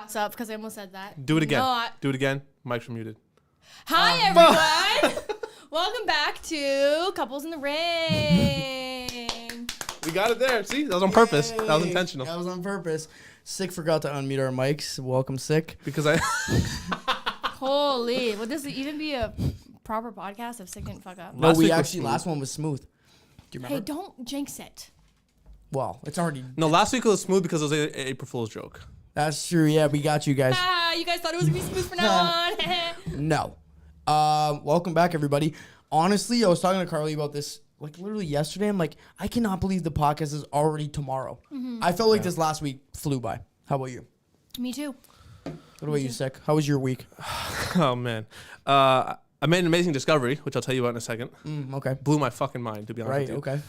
Up because I almost said that. Do it again. Do it again. Mic's muted. Hi, everyone. Welcome back to Couples in the Ring. We got it there. See, that was on purpose. That was intentional. That was on purpose. Sick forgot to unmute our mics. Welcome, Sick. Because I... Holy. Would this even be a proper podcast if Sick didn't fuck up? No, last one was smooth. Do you remember? Hey, don't jinx it. Well, it's already... No, last week was smooth because it was an April Fool's joke. That's true. Yeah, we got you guys. You guys thought it was going to be smooth from now on. No. Welcome back, everybody. Honestly, I was talking to Karlee about this like literally yesterday. I'm like, I cannot believe the podcast is already tomorrow. Mm-hmm. I felt like this last week flew by. How about you? Me too. What about you, Sick? How was your week? Oh, man. I made an amazing discovery, which I'll tell you about in a second. Okay. Blew my fucking mind, to be honest with you. Okay.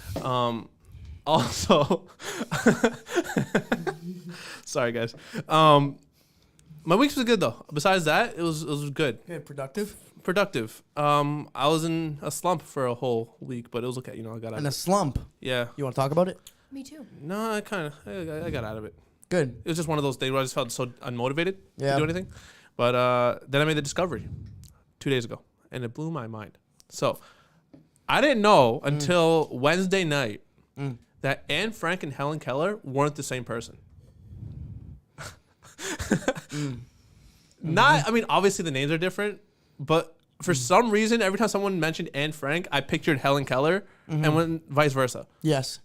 Also, sorry guys. My week was good though. Besides that, it was good. Good, productive. I was in a slump for a whole week, but it was okay. You know, I got out. In a slump. Yeah. You want to talk about it? Me too. No, I got out of it. Good. It was just one of those days where I just felt so unmotivated to do anything. But then I made the discovery 2 days ago, and it blew my mind. So I didn't know until Wednesday night that Anne Frank and Helen Keller weren't the same person. I mean, obviously the names are different, but for some reason, every time someone mentioned Anne Frank, I pictured Helen Keller, and when vice versa. Yes.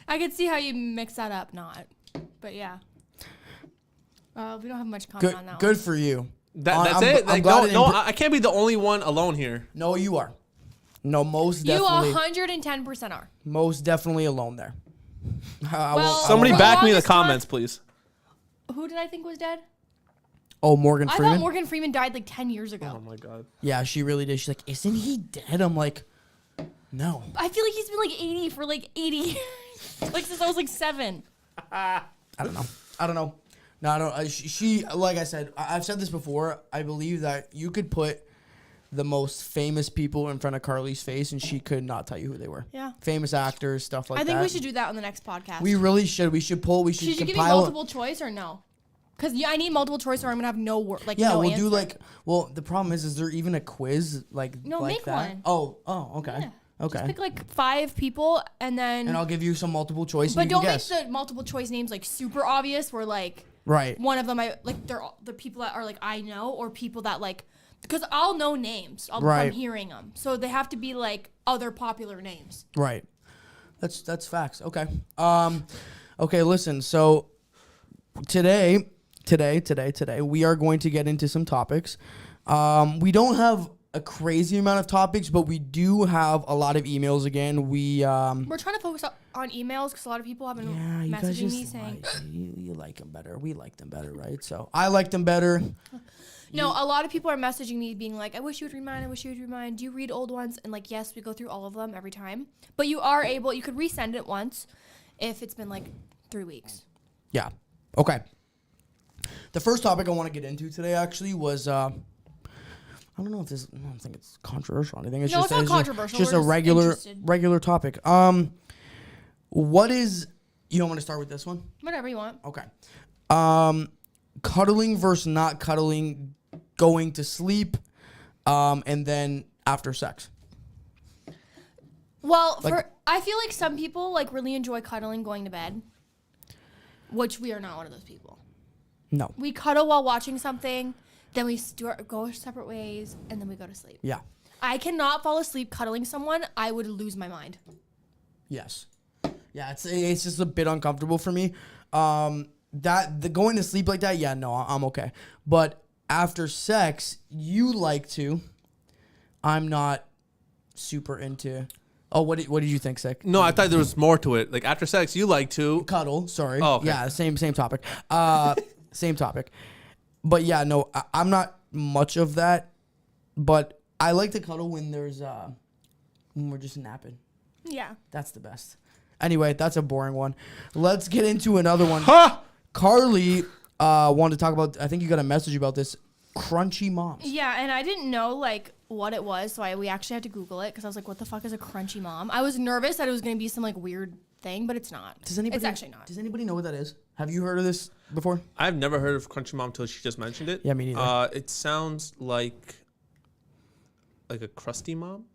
I could see how you mix that up, but yeah. We don't have much comment on that Good one. for you. That's it? Like, I can't be the only one alone here. No, you are. No, most definitely. You 110% are. Most definitely alone there. Somebody back me in the comments, please. Who did I think was dead? Oh, Morgan Freeman? I thought Morgan Freeman died like 10 years ago. Oh, my God. Yeah, she really did. She's like, isn't he dead? I'm like, no. I feel like he's been like 80 for like 80 years. Like since I was like 7. I don't know. No, she like I said, I've said this before. I believe that you could put the most famous people in front of Karlee's face and she could not tell you who they were. Yeah. Famous actors, stuff like that. I think we should do that on the next podcast. We really should. We should compile. Should you give me multiple choice or no? Because I need multiple choice or I'm going to have no word. Like, yeah, no we'll answer. do like, the problem is there even a quiz like make that? one. Oh, okay. Yeah. Okay. Just pick like 5 people and then. And I'll give you some multiple choice. But and you don't can make guess. the multiple choice names like super obvious where like. Right. One of them, they're the people that are like I know or people that like. Because I'll know names from hearing them. So they have to be like other popular names. Right. That's facts. Okay. Okay, listen. So today, we are going to get into some topics. We don't have a crazy amount of topics, but we do have a lot of emails again. We're trying to focus on emails because a lot of people have been messaging me saying you like them better. We like them better, right? So I like them better. No, a lot of people are messaging me being like, I wish you would remind. Do you read old ones? And like, yes, we go through all of them every time. But you could resend it once if it's been like 3 weeks. Yeah. Okay. The first topic I want to get into today actually was, I don't think it's controversial or anything. It's not controversial. Just a regular topic. What is, I'm going to start with this one. Whatever you want. Okay. Cuddling versus not cuddling, going to sleep, and then after sex. Well, I feel like some people like really enjoy cuddling going to bed, which we are not one of those people. No. We cuddle while watching something, then we go our separate ways, and then we go to sleep. Yeah. I cannot fall asleep cuddling someone. I would lose my mind. Yes. Yeah, it's just a bit uncomfortable for me. The going to sleep like that, yeah, no, I'm okay. But after sex, you like to. I'm not super into. Oh, what did you think, Sick? No, I thought there was more to it. Like after sex, you like to cuddle. Sorry. Oh, okay. Yeah, same topic. Same topic. But yeah, no, I'm not much of that. But I like to cuddle when we're just napping. Yeah. That's the best. Anyway, that's a boring one. Let's get into another one. Huh? Karlee wanted to talk about, I think you got a message about this, crunchy moms. Yeah, and I didn't know like what it was, so we actually had to Google it because I was like, what the fuck is a crunchy mom? I was nervous that it was going to be some like weird thing, but it's not. It's actually not. Does anybody know what that is? Have you heard of this before? I've never heard of Crunchy Mom until she just mentioned it. Yeah, me neither. It sounds like a crusty mom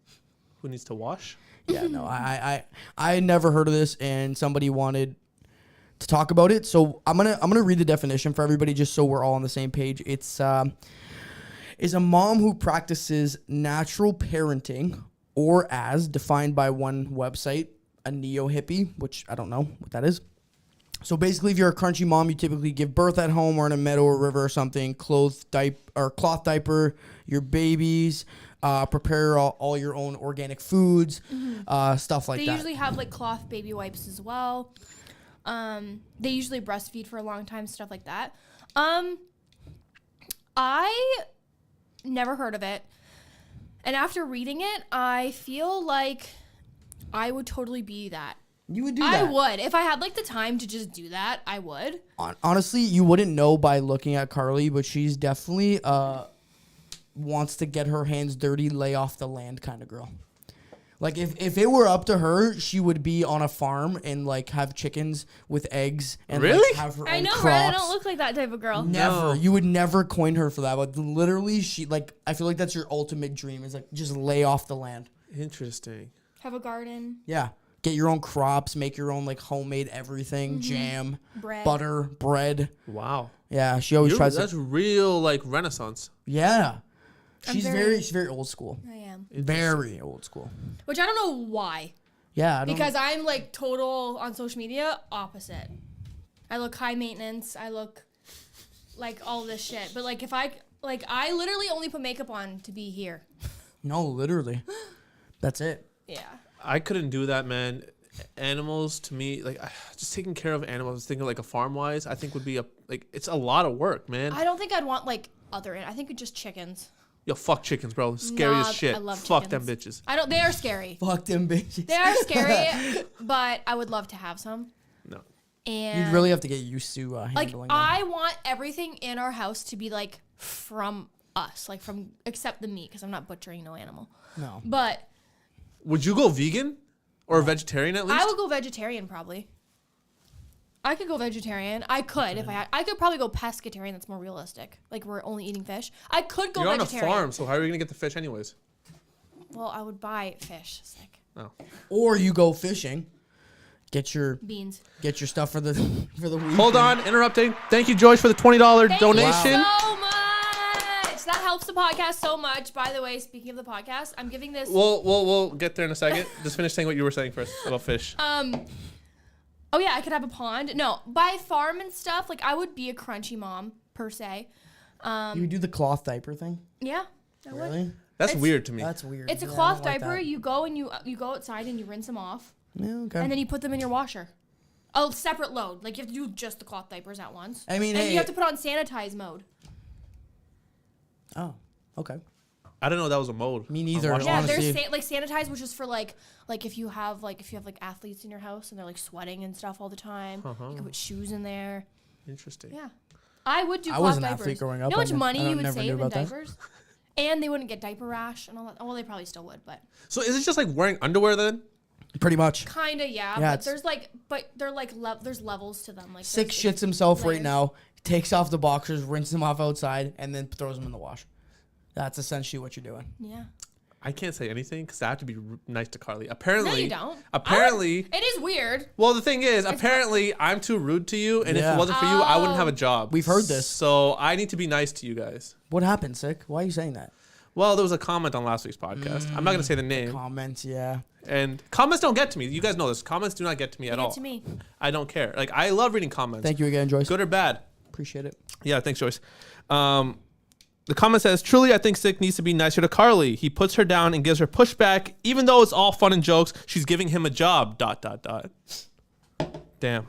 who needs to wash. Yeah, no, I never heard of this, and somebody wanted to talk about it. So I'm gonna read the definition for everybody just so we're all on the same page. It's is a mom who practices natural parenting, or as defined by one website, a neo-hippie, which I don't know what that is. So basically, if you're a crunchy mom, you typically give birth at home or in a meadow or river or something, cloth diaper your babies, prepare all your own organic foods, stuff like that. They usually have like cloth baby wipes as well. They usually breastfeed for a long time, stuff like that. I never heard of it. And after reading it, I feel like I would totally be that. You would do that? I would. If I had like the time to just do that, I would. Honestly, you wouldn't know by looking at Karlee, but she's definitely wants to get her hands dirty, lay off the land kind of girl. Like if it were up to her, she would be on a farm and like have chickens with eggs and really like, have her I own know, crops. right? I don't look like that type of girl. Never. No. You would never coin her for that. But literally, I feel like that's your ultimate dream is like just lay off the land. Interesting. Have a garden. Yeah. Get your own crops, make your own like homemade everything, jam, Bread. butter, bread. Wow. Yeah, she always tries That's to. real like Renaissance. Yeah. She's very- very old school. I am. Very old school. Which I don't know why. Yeah, Because I'm like total on social media opposite. I look high maintenance. I look like all this shit. But like if I literally only put makeup on to be here. No, literally. That's it. Yeah. I couldn't do that, man. Animals to me, like just taking care of animals, thinking like a farm wise, I think would be it's a lot of work, man. I don't think I'd want like I think it's just chickens. Yo, fuck chickens, bro. Scary as shit. I love fuck chickens. them bitches. They are scary. Fuck them bitches. They are scary, but I would love to have some. No. And You'd really have to get used to like handling them. I want everything in our house to be like from us, like from except the meat because I'm not butchering no animal. No. But Would you go vegan or vegetarian at least? I would go vegetarian probably. I could go vegetarian. I could if I had. I could probably go pescatarian. That's more realistic. Like we're only eating fish. I could go You're vegetarian. on a farm, so how are you gonna get the fish anyways? Well, I would buy fish. Sick. Oh. Or you go fishing. Get your Beans. stuff for the week. Hold on, interrupting. Thank you, Joyce, for the $20 Thank donation. you so much. That helps the podcast so much. By the way, speaking of the podcast, I'm giving this. We'll get there in a second. Just finish saying what you were saying first about fish. Oh yeah, I could have a pond. No, by farm and stuff. Like I would be a crunchy mom per se. You would do the cloth diaper thing? Yeah, I would. Really? That's it's- weird to me. That's weird. It's a Yeah, I cloth don't like diaper. that. You go and you go outside and you rinse them off, Yeah, okay. and then you put them in your washer. Oh, separate load. Like you have to do just the cloth diapers at once. I mean, and hey, you have to put on sanitize mode. Oh, okay. I didn't know that was a mode. Me neither. on washing Yeah, Honestly. there's like sanitize, which is for like if you have like athletes in your house and they're like sweating and stuff all the time. You can put shoes in there. Interesting. Yeah, I would do. I cloth was an diapers. athlete growing You up. know how much I money you would never knew save in about that. diapers, and they wouldn't get diaper rash and all that. Well, they probably still would, but So is it just like wearing underwear then? Pretty much. kinda yeah. Yeah, But it's- there's like, they're like there's levels to them. Like Sick there's, shits himself right layers. now, takes off the boxers, rinses them off outside, and then throws them in the wash. That's essentially what you're doing. Yeah. I can't say anything because I have to be nice to Karlee. Apparently, No, you don't. Apparently, It is weird. well, the thing is, apparently, I'm too rude to you, and if Yeah. it wasn't for you, I wouldn't have a job. We've heard this. So I need to be nice to you guys. What happened, Sick? Why are you saying that? Well, there was a comment on last week's podcast. I'm not going to say the name. Comments, yeah. And comments don't get to me. You guys know this. Comments do not get to me at Get all. to me. I don't care. Like, I love reading comments. Thank you again, Joyce. Good or bad. Appreciate it. Yeah, thanks, Joyce. The comment says, truly, I think Sick needs to be nicer to Karlee. He puts her down and gives her pushback. Even though it's all fun and jokes, she's giving him a job, ... Damn.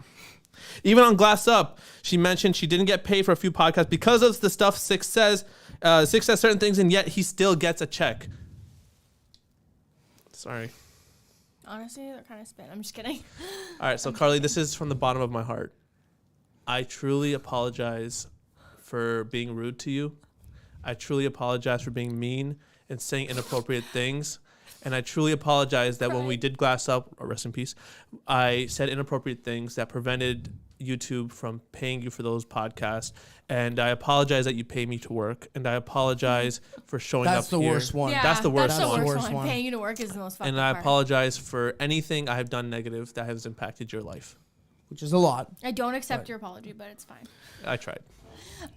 Even on Glass Up, she mentioned she didn't get paid for a few podcasts because of the stuff Sick says. Sick says certain things, and yet he still gets a check. Sorry. Honestly, they're kind of spin. I'm just kidding. All right, so Karlee, this is from the bottom of my heart. I truly apologize for being rude to you. I truly apologize for being mean and saying inappropriate things. And I truly apologize that when we did Glass Up, or rest in peace, I said inappropriate things that prevented YouTube from paying you for those podcasts. And I apologize that you pay me to work. And I apologize for showing up here. That's the worst one. Yeah, That's the worst one. Paying you to work is the most fucking And I part. apologize for anything I have done negative that has impacted your life. Which is a lot. I don't accept your apology, but it's fine. I tried.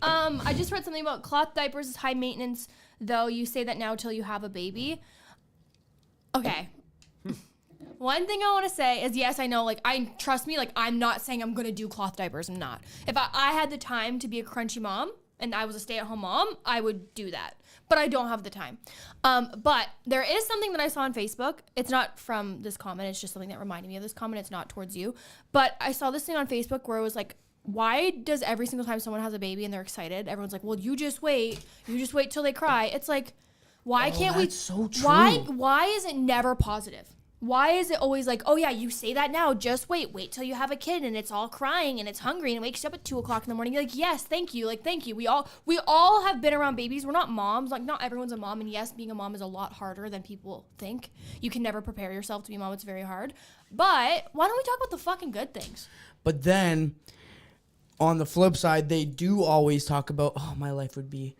I just read something about cloth diapers is high maintenance, though you say that now till you have a baby. Okay. One thing I want to say is, yes, I know, like, trust me, like, I'm not saying I'm going to do cloth diapers. I'm not. If I had the time to be a crunchy mom and I was a stay-at-home mom, I would do that. But I don't have the time. But there is something that I saw on Facebook. It's not from this comment. It's just something that reminded me of this comment. It's not towards you. But I saw this thing on Facebook where it was like, why does every single time someone has a baby and they're excited, everyone's like, well, you just wait till they cry. It's like, why can't we? So true. Why is it never positive? Why is it always like, oh yeah, you say that now, just wait till you have a kid and it's all crying and it's hungry and it wakes you up at 2:00 in the morning. You're like, yes, thank you. Like, thank you. We all have been around babies. We're not moms. Like, not everyone's a mom. And yes, being a mom is a lot harder than people think. You can never prepare yourself to be a mom. It's very hard. But why don't we talk about the fucking good things? But then, on the flip side, they do always talk about, oh, my life would be,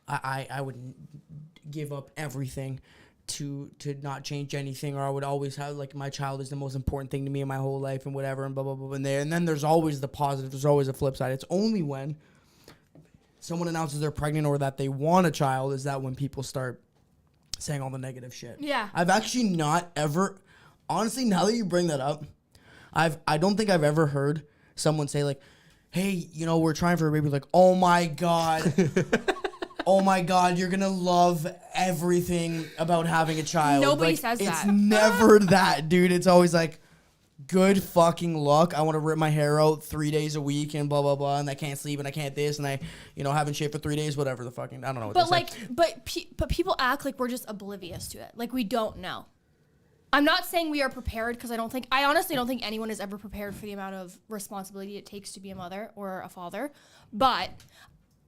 I would give up everything to not change anything, or I would always have, like, my child is the most important thing to me in my whole life and whatever and blah, blah, blah. And then there's always the positive. There's always a flip side. It's only when someone announces they're pregnant or that they want a child is that when people start saying all the negative shit. Yeah. I've actually not ever, honestly, now that you bring that up, I don't think I've ever heard someone say, like, hey, we're trying for a baby. Like, oh my God. Oh my God, you're gonna love everything about having a child. Nobody says that. It's never that, dude. It's always like, good fucking luck. I want to rip my hair out 3 days a week and blah, blah, blah. And I can't sleep and I can't this. And I, haven't shaved for 3 days, whatever the fucking, I don't know what But people act like we're just oblivious to it. Like, we don't know. I'm not saying we are prepared because I honestly don't think anyone is ever prepared for the amount of responsibility it takes to be a mother or a father. But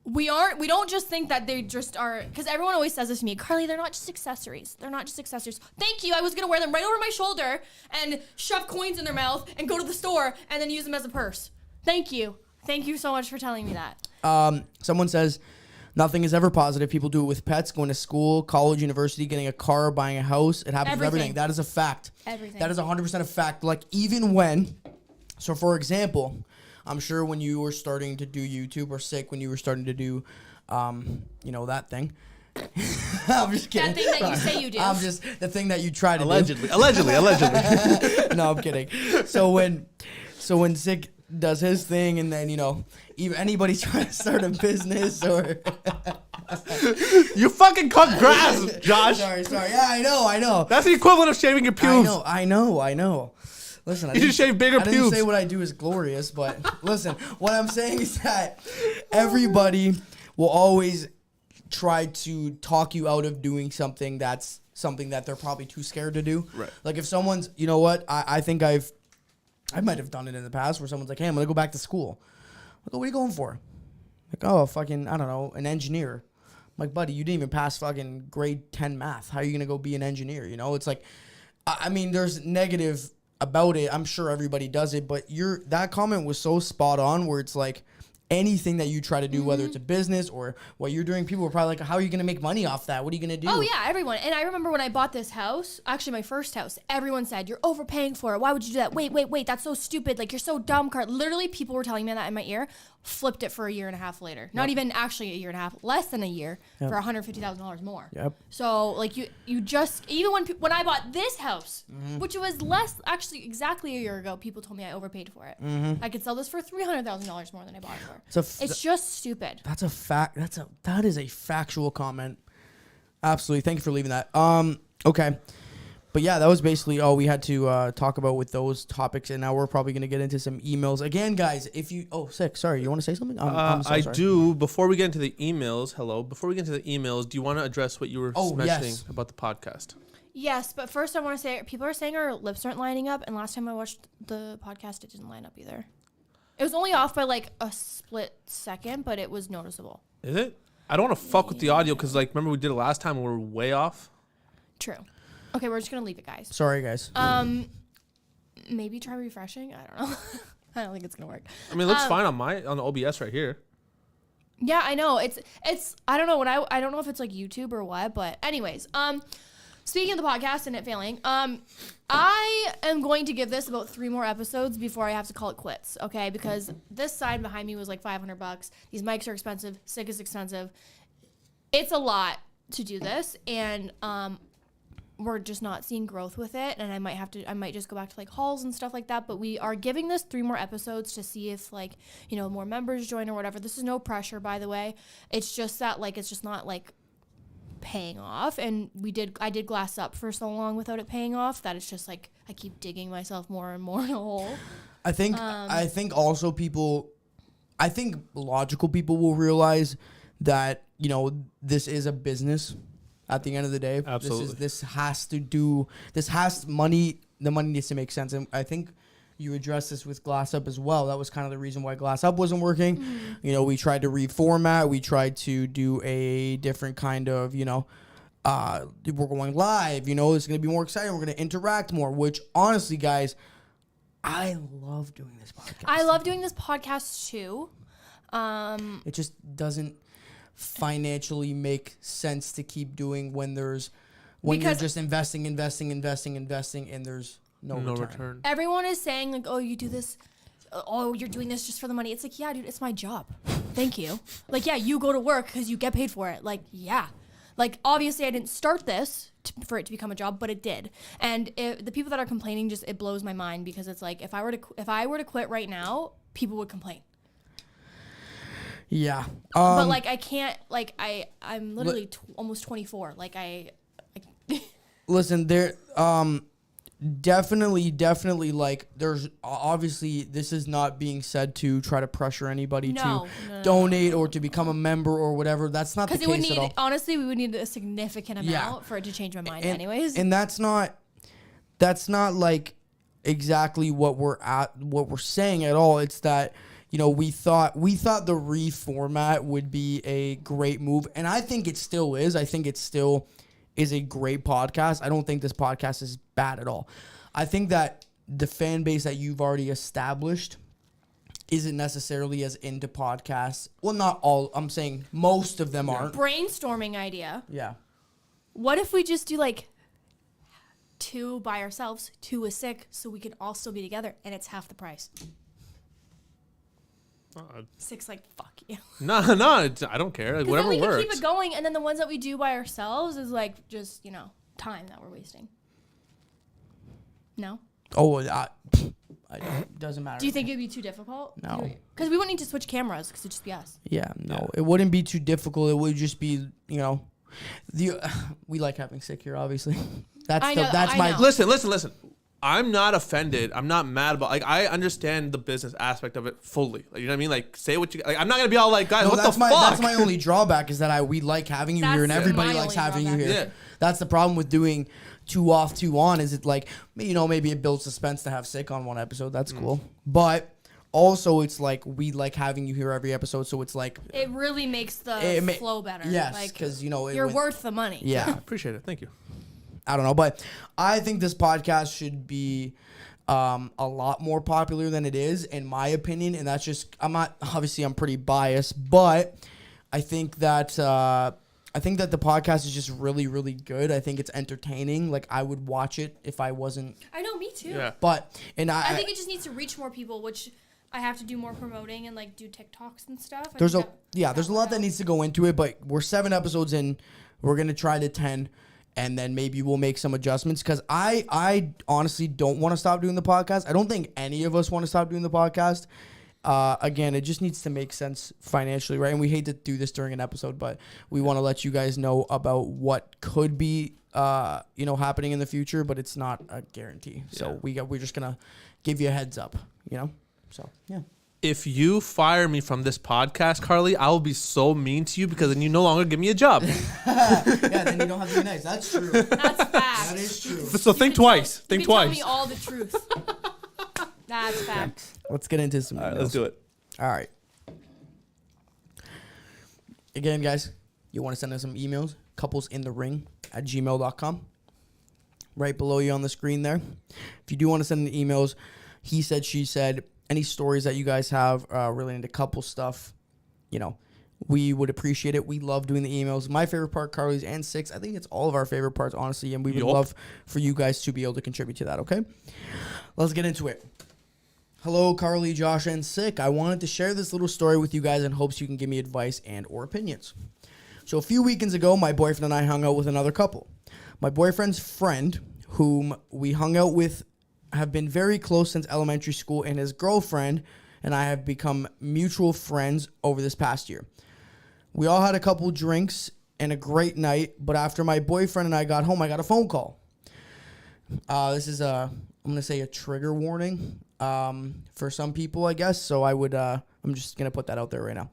we don't just think that they just are, because everyone always says this to me, Karlee, they're not just accessories. They're not just accessories. Thank you. I was going to wear them right over my shoulder and shove coins in their mouth and go to the store and then use them as a purse. Thank you. Thank you so much for telling me that. Someone says, nothing is ever positive. People do it with pets, going to school, college, university, getting a car, buying a house. It happens with everything. That is a fact. Everything. That is 100% a fact. Like, even when, so for example, I'm sure when you were starting to do YouTube, or sick when you were starting to do, that thing. I'm just kidding. That thing that you say you do. I'm just, the thing that you try to Allegedly. do. Allegedly. No, I'm kidding. So when Sick does his thing, and then, even anybody trying to start a business or... You fucking cut grass, Josh. Sorry. Yeah, I know. That's the equivalent of shaving your pubes. I know. Listen, You should shave bigger I didn't pubes. say what I do is glorious, but listen, what I'm saying is that everybody will always try to talk you out of doing something that's something that they're probably too scared to do. Right. Like, if someone's, you know what, I think I might have done it in the past where someone's like, hey, I'm going to go back to school. I'm like, what are you going for? Like, oh, fucking, I don't know, an engineer. I'm like, buddy, you didn't even pass fucking grade 10 math. How are you going to go be an engineer? It's like, I mean, there's negative about it. I'm sure everybody does it, but that comment was so spot on where it's like, anything that you try to do, whether it's a business or what you're doing, people are probably like, how are you going to make money off that? What are you going to do? Oh, yeah, everyone. And I remember when I bought this house, actually my first house, everyone said, you're overpaying for it. Why would you do that? Wait. That's so stupid. Like, you're so dumb, Karlee. Literally, people were telling me that in my ear. Flipped it for a year and a half later. Not even actually a year and a half. Less than a year for $150,000 more. Yep. So, like, you just, even when I bought this house, which was less, actually exactly a year ago, people told me I overpaid for it. I could sell this for $300,000 more than I bought it for. It's just stupid. That's a fact. That is a factual comment. Absolutely. Thank you for leaving that. Okay. But yeah, that was basically all we had to talk about with those topics, and now we're probably going to get into some emails. Again, guys, if you... Oh, Sick, sorry, you want to say something? I'm so sorry. do. Before we get into the emails, do you want to address what you were mentioning about the podcast? Yes, but first I want to say, people are saying our lips aren't lining up, and last time I watched the podcast, it didn't line up either. It was only off by like a split second, but it was noticeable. Is it? I don't want to fuck with the audio because, like, remember we did it last time and we were way off? True. Okay, we're just going to leave it, guys. Sorry, guys. Maybe try refreshing. I don't know. I don't think it's going to work. I mean, it looks fine on the OBS right here. Yeah, I know. It's I don't know I don't know if it's like YouTube or what, but anyways, speaking of the podcast and it failing, I am going to give this about 3 more episodes before I have to call it quits, okay? Because this side behind me was like $500. These mics are expensive. SIG is expensive. It's a lot to do this, and we're just not seeing growth with it, and I might just go back to like hauls and stuff like that. But we are giving this 3 more episodes to see if like, you know, more members join or whatever. This is no pressure, by the way. It's just that like it's just not like paying off, and I did glass up for so long without it paying off that it's just like I keep digging myself more and more in a hole. I think also I think logical people will realize that, you know, this is a business at the end of the day. Absolutely. The money needs to make sense. And I think you addressed this with Glass Up as well. That was kind of the reason why Glass Up wasn't working. Mm-hmm. You know, we tried to reformat. We tried to do a different kind of, you know, we're going live. You know, it's going to be more exciting. We're going to interact more, which honestly, guys, I love doing this podcast. I love doing this podcast too. It just doesn't financially make sense to keep doing when you're just investing, and there's no return. Everyone is saying like, oh, you do this, oh, you're doing this just for the money. It's like, yeah, dude, it's my job. Thank you. Like, yeah, you go to work because you get paid for it. Like, yeah. Like, obviously I didn't start this for it to become a job, but it did. And the people that are complaining, just, it blows my mind, because it's like, if I were to quit right now, people would complain. Yeah. But like, I can't, like, I'm literally almost 24. Like listen, there, definitely, like, there's obviously, this is not being said to try to pressure anybody to donate or to become a member or whatever. That's not the case at all. Honestly, we would need a significant amount for it to change my mind anyways. And that's not like exactly what we're saying at all. It's that, you know, we thought the reformat would be a great move, and I think it still is. I think it still is a great podcast. I don't think this podcast is bad at all. I think that the fan base that you've already established isn't necessarily as into podcasts. Well, not all. I'm saying most of them aren't. Brainstorming idea. Yeah. What if we just do like 2 by ourselves, 2 with Sick, so we can all still be together, and it's half the price? Sick's like, fuck you. No, I don't care. Like, whatever then we works. Can keep it going, and then the ones that we do by ourselves is like just, you know, time that we're wasting. No? Oh, it doesn't matter. Do you think it'd be too difficult? No. Because we wouldn't need to switch cameras, because it'd just be us. Yeah, no. It wouldn't be too difficult. It would just be, you know, we like having Sick here, obviously. That's my... Listen. I'm not offended. I'm not mad about, like, I understand the business aspect of it fully. Like, you know what I mean? Like, say what you, like, I'm not going to be all like, guys, what the fuck? That's my only drawback, is that we like having you here, and everybody likes having you here. Yeah. That's the problem with doing 2 off, 2 on, is it like, you know, maybe it builds suspense to have Sick on one episode. That's cool. But also, it's like, we like having you here every episode, so it's like... It really makes the flow better. Yes, because, you know... You're worth the money. Yeah. Appreciate it. Thank you. I don't know, but I think this podcast should be a lot more popular than it is, in my opinion. And that's just, I'm pretty biased, but I think that the podcast is just really, really good. I think it's entertaining. Like, I would watch it if I wasn't. I know, me too. Yeah. But I think it just needs to reach more people, which I have to do more promoting and like do TikToks and stuff. There's a lot that needs to go into it, but we're 7 episodes in. We're gonna try to 10. And then maybe we'll make some adjustments, because I honestly don't want to stop doing the podcast. I don't think any of us want to stop doing the podcast. Again, it just needs to make sense financially, right? And we hate to do this during an episode, but we want to let you guys know about what could be, happening in the future, but it's not a guarantee. Yeah. So we're just gonna give you a heads up, you know. So yeah. If you fire me from this podcast, Karlee, I will be so mean to you, because then you no longer give me a job. Yeah, then you don't have to be nice. That's true. That's fact. That is true. So think twice. Think twice. Tell me all the truth. That's fact. Let's get into some. All right, let's do it. All right. Again, guys, you want to send us some emails, couplesinthering@gmail.com. Right below you on the screen there. If you do want to send in emails, he said, she said, any stories that you guys have relating to couple stuff, you know, we would appreciate it. We love doing the emails. My favorite part, Karlee's and Six. I think it's all of our favorite parts, honestly, and we would love for you guys to be able to contribute to that, okay? Let's get into it. Hello, Karlee, Josh, and Sick. I wanted to share this little story with you guys in hopes you can give me advice and or opinions. So a few weekends ago, my boyfriend and I hung out with another couple. My boyfriend's friend, whom we hung out with, have been very close since elementary school, and his girlfriend and I have become mutual friends over this past year. We all had a couple drinks and a great night, but after my boyfriend and I got home, I got a phone call. This is I'm going to say a trigger warning for some people, I guess, so I'm just going to put that out there right now.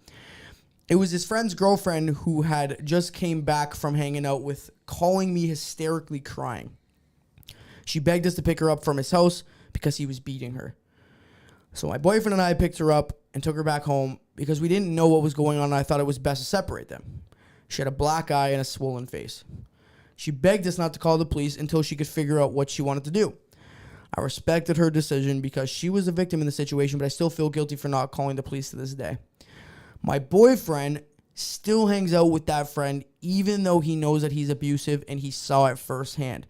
It was his friend's girlfriend who had just came back from hanging out with, calling me hysterically crying. She begged us to pick her up from his house because he was beating her. So my boyfriend and I picked her up and took her back home because we didn't know what was going on, and I thought it was best to separate them. She had a black eye and a swollen face. She begged us not to call the police until she could figure out what she wanted to do. I respected her decision because she was a victim in the situation, but I still feel guilty for not calling the police to this day. My boyfriend still hangs out with that friend even though he knows that he's abusive and he saw it firsthand.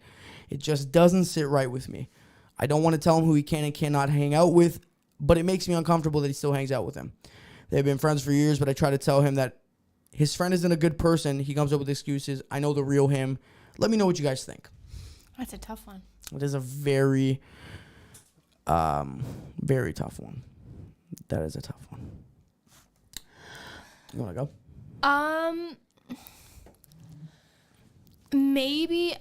It just doesn't sit right with me. I don't want to tell him who he can and cannot hang out with, but it makes me uncomfortable that he still hangs out with him. They've been friends for years, but I try to tell him that his friend isn't a good person. He comes up with excuses. I know the real him. Let me know what you guys think. That's a tough one. It is a very, very tough one. That is a tough one. You want to go? Maybe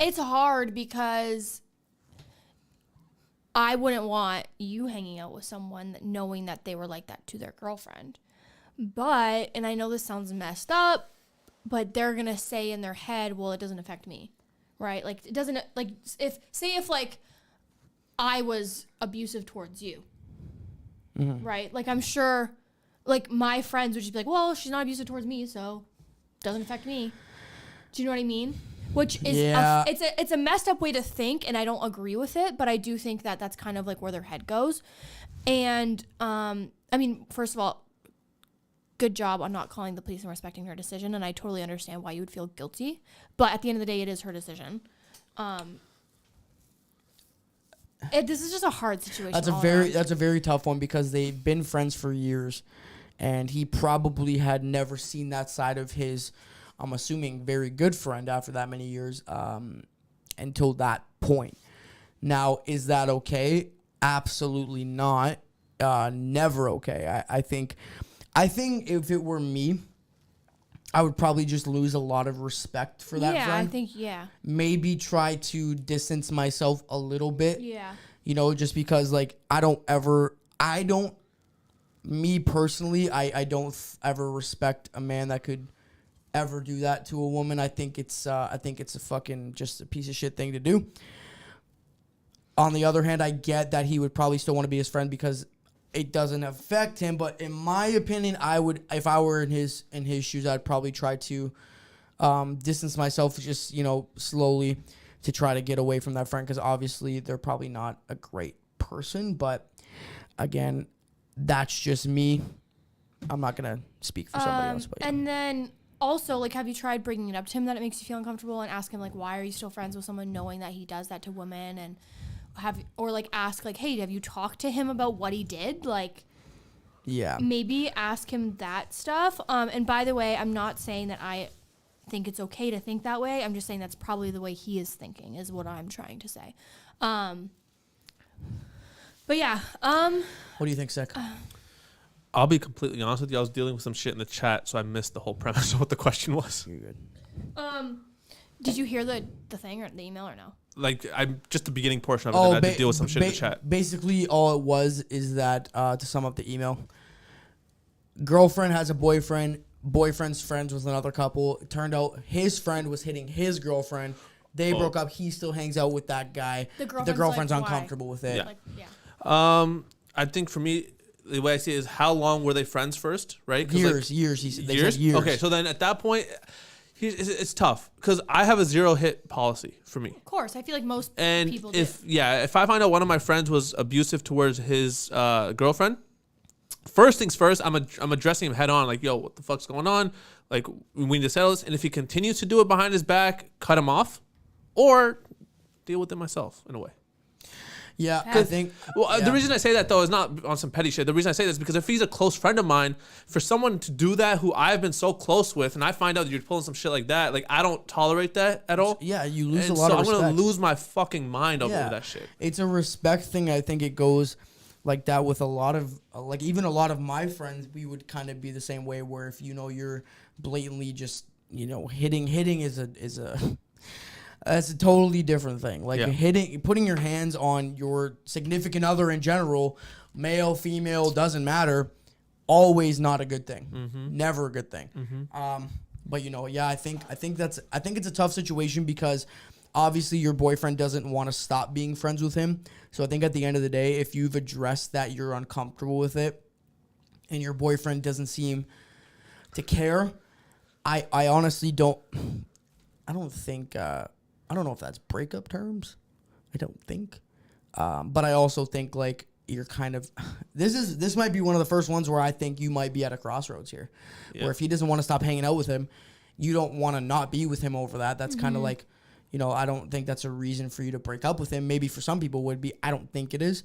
it's hard because I wouldn't want you hanging out with someone knowing that they were like that to their girlfriend. But, and I know this sounds messed up, but they're going to say in their head, well, it doesn't affect me, right? Like, it doesn't, like, if like, I was abusive towards you, right? Like, I'm sure, like, my friends would just be like, well, she's not abusive towards me, so it doesn't affect me. Do you know what I mean? Which is, it's a messed up way to think, and I don't agree with it, but I do think that that's kind of, like, where their head goes. And, I mean, first of all, good job on not calling the police and respecting her decision, and I totally understand why you would feel guilty. But at the end of the day, it is her decision. This is just a hard situation. That's a very tough one because they've been friends for years, and he probably had never seen that side of his, I'm assuming, very good friend after that many years until that point. Now, is that okay? Absolutely not. Never okay. I think if it were me, I would probably just lose a lot of respect for that friend. Yeah, I think, yeah. Maybe try to distance myself a little bit. Yeah. You know, just because, like, me personally, I don't ever respect a man that could ever do that to a woman. I think it's a fucking just a piece of shit thing to do. On the other hand, I get that he would probably still want to be his friend because it doesn't affect him, but in my opinion, I would, if I were in his shoes, I'd probably try to distance myself just, you know, slowly to try to get away from that friend because obviously they're probably not a great person. But again, that's just me. I'm not gonna speak for somebody else. But yeah. And then also, like, have you tried bringing it up to him that it makes you feel uncomfortable and ask him, like, why are you still friends with someone knowing that he does that to women? And ask, like, hey, have you talked to him about what he did? Like, yeah, maybe ask him that stuff. And by the way, I'm not saying that I think it's okay to think that way. I'm just saying that's probably the way he is thinking is what I'm trying to say. But yeah. What do you think, Sick? I'll be completely honest with you. I was dealing with some shit in the chat, so I missed the whole premise of what the question was. You're good. Did you hear the thing or the email or no? Like, I'm just the beginning portion of it. I had to deal with some shit in the chat. Basically, all it was is that, to sum up the email, girlfriend has a boyfriend. Boyfriend's friends with another couple. It turned out his friend was hitting his girlfriend. They broke up. He still hangs out with that guy. The girlfriend's like, uncomfortable with it. Yeah. Like, yeah. I think for me, the way I see it is how long were they friends first, right? Years. He said, they said years. Okay, so then at that point, it's tough because I have a 0-hit policy for me. Of course, I feel like most people do. If I find out one of my friends was abusive towards his girlfriend, first things first, I'm addressing him head on, like, yo, what the fuck's going on? Like, we need to settle this. And if he continues to do it behind his back, cut him off, or deal with it myself in a way. Yeah, I think. Well, the reason I say that, though, is not on some petty shit. The reason I say this is because if he's a close friend of mine, for someone to do that who I've been so close with, and I find out that you're pulling some shit like that, like, I don't tolerate that at all. Yeah, you lose a lot of respect. I'm going to lose my fucking mind over that shit. It's a respect thing. I think it goes like that with a lot of, like, even a lot of my friends, we would kind of be the same way where if, you're blatantly just, hitting is a that's a totally different thing. Like putting your hands on your significant other in general, male, female, doesn't matter. Always not a good thing. Mm-hmm. Never a good thing. Mm-hmm. But I think it's a tough situation because obviously your boyfriend doesn't want to stop being friends with him. So I think at the end of the day, if you've addressed that you're uncomfortable with it, and your boyfriend doesn't seem to care, I honestly don't. I don't think. I don't know if that's breakup terms. I don't think. But I also think like you're kind of this might be one of the first ones where I think you might be at a crossroads here. Yeah. Where if he doesn't want to stop hanging out with him, you don't want to not be with him over that. That's kind of like, I don't think that's a reason for you to break up with him. Maybe for some people would be. I don't think it is.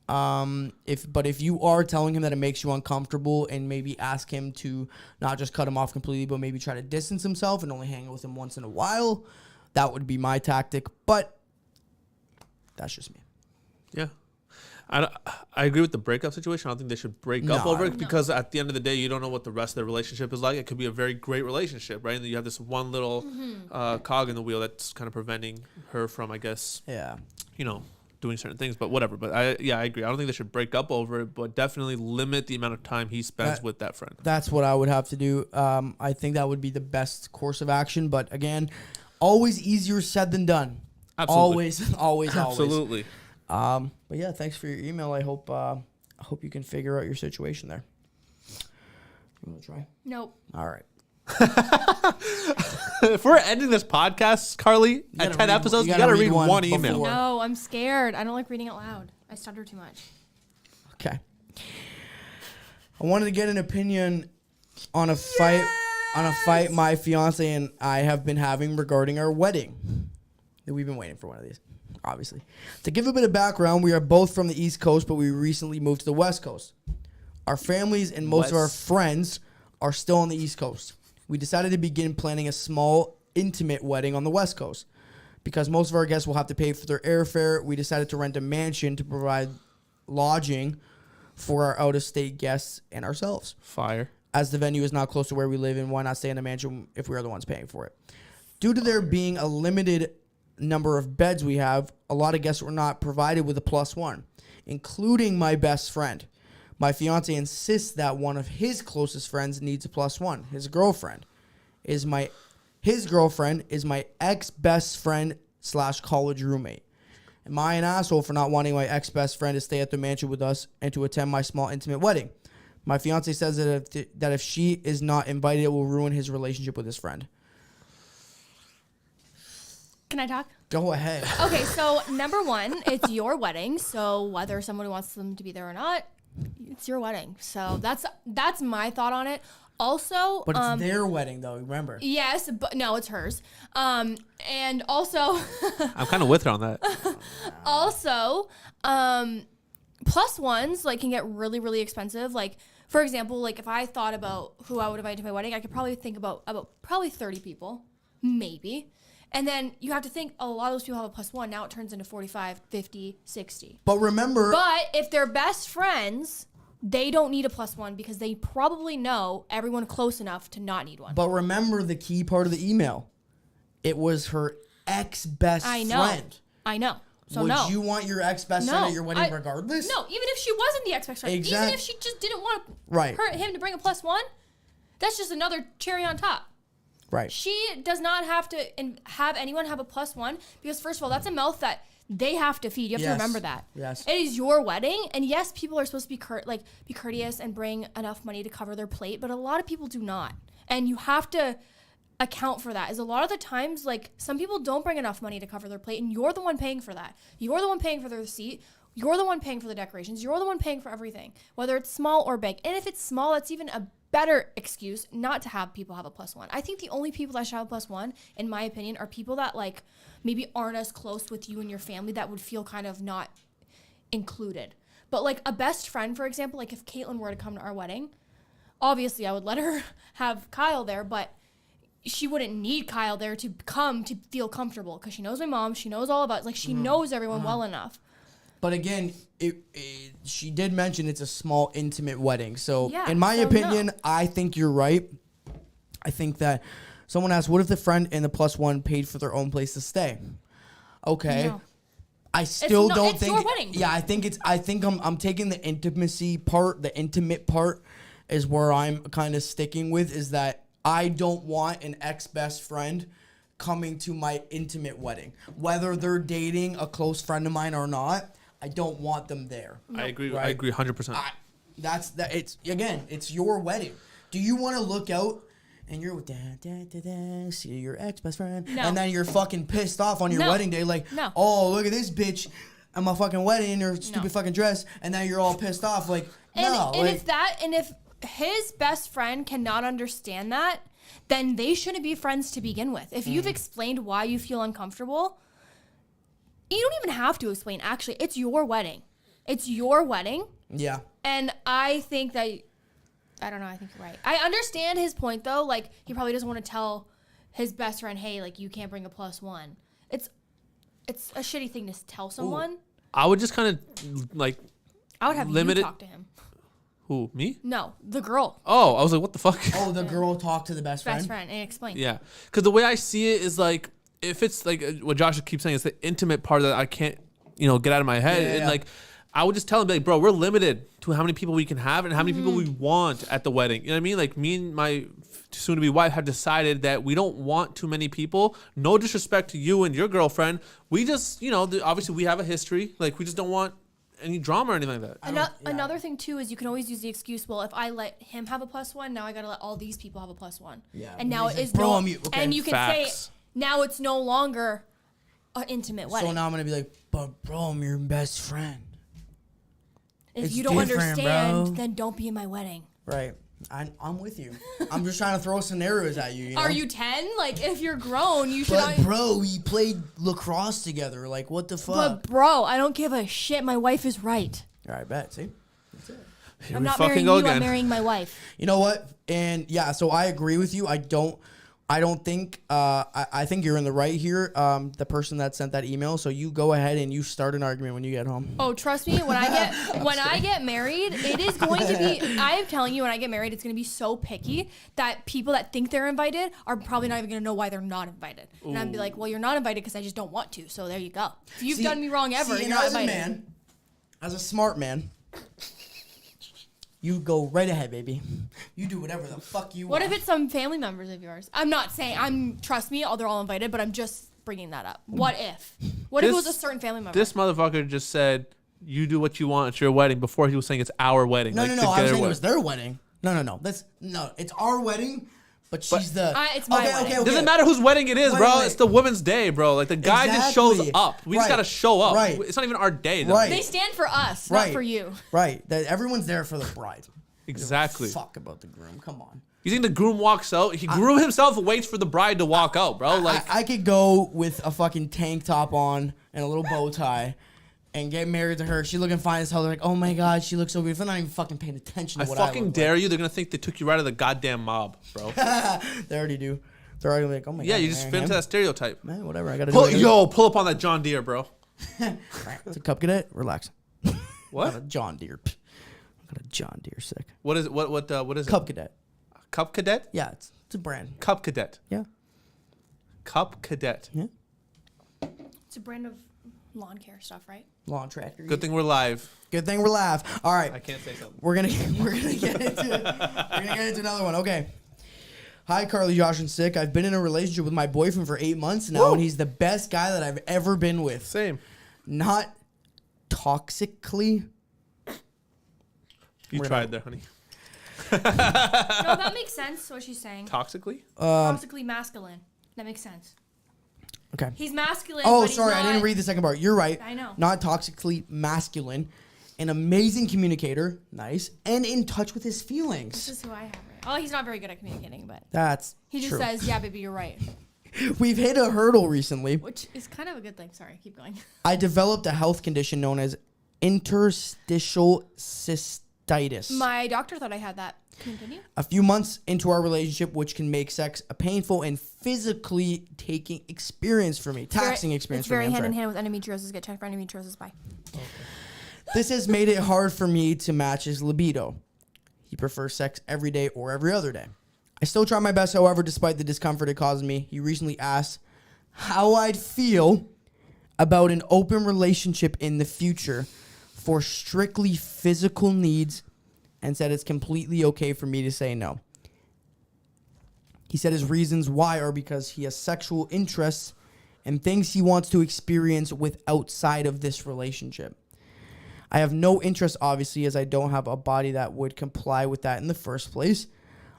If you are telling him that it makes you uncomfortable and maybe ask him to not just cut him off completely, but maybe try to distance himself and only hang out with him once in a while, that would be my tactic, but that's just me. Yeah. I agree with the breakup situation. I don't think they should break up over it because at the end of the day, you don't know what the rest of the relationship is like. It could be a very great relationship, right? And then you have this one little cog in the wheel that's kind of preventing her from, I guess, doing certain things, but whatever. But I agree. I don't think they should break up over it, but definitely limit the amount of time he spends with that friend. That's what I would have to do. I think that would be the best course of action. But again, always easier said than done. Absolutely. Always. Absolutely. But yeah, thanks for your email. I hope you can figure out your situation there. You want to try? Nope. All right. If we're ending this podcast, Karlee, at 10 episodes, you got to read one email. Before. No, I'm scared. I don't like reading out loud. I stutter too much. Okay. I wanted to get an opinion on a fight my fiance and I have been having regarding our wedding. We've been waiting for one of these, obviously. To give a bit of background, we are both from the East Coast, but we recently moved to the West Coast. Our families and most of our friends are still on the East Coast. We decided to begin planning a small, intimate wedding on the West Coast. Because most of our guests will have to pay for their airfare, we decided to rent a mansion to provide lodging for our out-of-state guests and ourselves. Fire. As the venue is not close to where we live, and why not stay in a mansion if we are the ones paying for it? Due to there being a limited number of beds we have, a lot of guests were not provided with a +1, including my best friend. My fiance insists that one of his closest friends needs a +1. His girlfriend is my ex-best friend / college roommate. Am I an asshole for not wanting my ex-best friend to stay at the mansion with us and to attend my small intimate wedding? My fiance says that if she is not invited, it will ruin his relationship with his friend. Can I talk? Go ahead. Okay, so number one, it's your wedding. So whether somebody wants them to be there or not, it's your wedding. So that's my thought on it. Also, but it's their wedding, though. Remember? Yes, but no, it's hers. And also, I'm kind of with her on that. Also, +1s like can get really, really expensive. Like, for example, like if I thought about who I would invite to my wedding, I could probably think about probably 30 people, maybe. And then you have to think a lot of those people have a +1. Now it turns into 45, 50, 60. But remember... But if they're best friends, they don't need a +1 because they probably know everyone close enough to not need one. But remember the key part of the email. It was her ex-best friend. I know. So would you want your ex-best friend at your wedding regardless? No, even if she wasn't the ex-best friend. Exactly. Even if she just didn't want him to bring a +1, that's just another cherry on top. Right. She does not have to have anyone have a +1 because, first of all, that's a mouth that They have to feed. You have to remember that. Yes. It is your wedding. And yes, people are supposed to be courteous and bring enough money to cover their plate, but a lot of people do not. And you have to account for that. Is a lot of the times, like, some people don't bring enough money to cover their plate, and you're the one paying for that. You're the one paying for the receipt. You're the one paying for the decorations. You're the one paying for everything, whether it's small or big. And if it's small, that's even a better excuse not to have people have a +1. I think the only people that should have a +1, in my opinion, are people that, like, maybe aren't as close with you and your family, that would feel kind of not included. But, like, a best friend, for example, like if Caitlin were to come to our wedding, obviously I would let her have Kyle there, but she wouldn't need Kyle there to come to feel comfortable, because she knows my mom, she knows all about it. Like, she knows everyone well enough. But again, she did mention it's a small, intimate wedding. So, in my opinion, I think you're right. I think that someone asked, what if the friend and the +1 paid for their own place to stay? Okay. No. I still don't it's think. Your wedding. Yeah, I think I'm taking the intimacy part, the intimate part is where I'm kind of sticking with, is that I don't want an ex-best friend coming to my intimate wedding. Whether they're dating a close friend of mine or not, I don't want them there. I agree. Right? I agree 100%. It's your wedding. Do you want to look out and you're with see your ex best friend, and then you're fucking pissed off on your wedding day, like, oh, look at this bitch at my fucking wedding in her stupid fucking dress, and then you're all pissed off, like, if his best friend cannot understand that, then they shouldn't be friends to begin with. If you've explained why you feel uncomfortable, you don't even have to explain. Actually, it's your wedding. It's your wedding. Yeah. And I think that, I don't know, I think you're right. I understand his point, though. Like, he probably doesn't want to tell his best friend, hey, like, you can't bring a +1. It's a shitty thing to tell someone. Ooh. I would just kind of, like, I would have you talk to him. Who, me? No, the girl. Oh, I was like, what the fuck? Oh, the girl talked to the best friend? Best friend, and explain. Yeah. Because the way I see it is, like, if it's, like, what Josh keeps saying, it's the intimate part that I can't, get out of my head. And, like, I would just tell him, like, bro, we're limited to how many people we can have and how many people we want at the wedding. You know what I mean? Like, me and my soon-to-be wife have decided that we don't want too many people. No disrespect to you and your girlfriend. We just, obviously we have a history. Like, we just don't want any drama or anything like that. Another thing, too, is you can always use the excuse, well, if I let him have a +1, now I got to let all these people have a +1. Yeah. And now it is and you can say, now it's no longer an intimate wedding. So now I'm going to be like, but bro, I'm your best friend. If you don't understand, then don't be in my wedding. Right. I'm with you. I'm just trying to throw scenarios at you. Are you 10? Like, if you're grown, you should. But bro, we played lacrosse together. Like, what the fuck? But bro, I don't give a shit. My wife is right. All right, bet. See, that's it. I'm not marrying you. I'm marrying my wife. You know what? And yeah, so I agree with you. I don't think. I think you're in the right here. The person that sent that email. So you go ahead and you start an argument when you get home. Oh, trust me. When I get married, it is going to be. I am telling you, when I get married, it's going to be so picky that people that think they're invited are probably not even going to know why they're not invited. Ooh. And I'd be like, well, you're not invited because I just don't want to. So there you go. If you've done me wrong ever, you're not invited. As a smart man. You go right ahead, baby. You do whatever the fuck you want. What if it's some family members of yours? I'm not saying, trust me, they're all invited, but I'm just bringing that up. What if? What if it was a certain family member? This motherfucker just said, you do what you want, it's your wedding, before he was saying it's our wedding. No, I was saying it was their wedding. No. It's our wedding. But she's it's my wedding. Okay. Doesn't matter whose wedding it is, bro. It's the woman's day, bro. Like, the guy just shows up. We just got to show up. Right. It's not even our day, though. Right. They stand for us, not for you. Right. Everyone's there for the bride. Exactly. Fuck about the groom. Come on. You think the groom walks out? He groom himself waits for the bride to walk out, bro. Like, I could go with a fucking tank top on and a little bow tie and get married to her. She looking fine as hell. They're like, oh my God, she looks so beautiful. I'm not even fucking paying attention to what I look like. I fucking dare you. They're going to think they took you right out of the goddamn mob, bro. They already do. They're already like, oh my God. Yeah, you just fit into that stereotype. Man, whatever. I got to do it. Pull up on that John Deere, bro. It's a Cub Cadet. Relax. What? Got a John Deere. I got a John Deere sick. What is it? What is it? Cub Cadet. Cub Cadet? Yeah, it's a brand. Cub Cadet. Yeah. Cub Cadet. Yeah. It's a brand of lawn care stuff, right? Lawn tractor. Good thing we're live. Good thing we're live. All right. I can't say something. We're gonna get into another one. Okay. Hi, Karlee, Josh, and Sick. I've been in a relationship with my boyfriend for 8 months now, and he's the best guy that I've ever been with. Same. not toxically. You tried there, honey. No, that makes sense. What she's saying. Toxically? Toxically masculine. That makes sense. Okay. He's masculine. Oh, but he's sorry, I not- didn't read the second part. You're right. I know. Not toxically masculine, an amazing communicator, nice, and in touch with his This feelings. is who I have. Right? Oh, he's not very good at communicating, but That's he just true. says, "Yeah, baby, you're right," We've hit a hurdle recently. which is kind of a good thing. Sorry, keep going. I developed a health condition known as interstitial cystitis. My doctor thought I had that. Continue. A few months into our relationship, which can make sex a painful and physically taxing experience for me. Taxing experience It's for me. very I'm hand in sorry. hand with endometriosis. Get checked for endometriosis. Bye. This has made it hard for me to match his libido. He prefers sex every day or every other day. I still try my best, however, despite the discomfort it causes me. He recently asked how I'd feel about an open relationship in the future for strictly physical needs and said it's completely okay for me to say no. He said his reasons why are because he has sexual interests and things he wants to experience with outside of this relationship. I have no interest, obviously, as I don't have a body that would comply with that in the first place.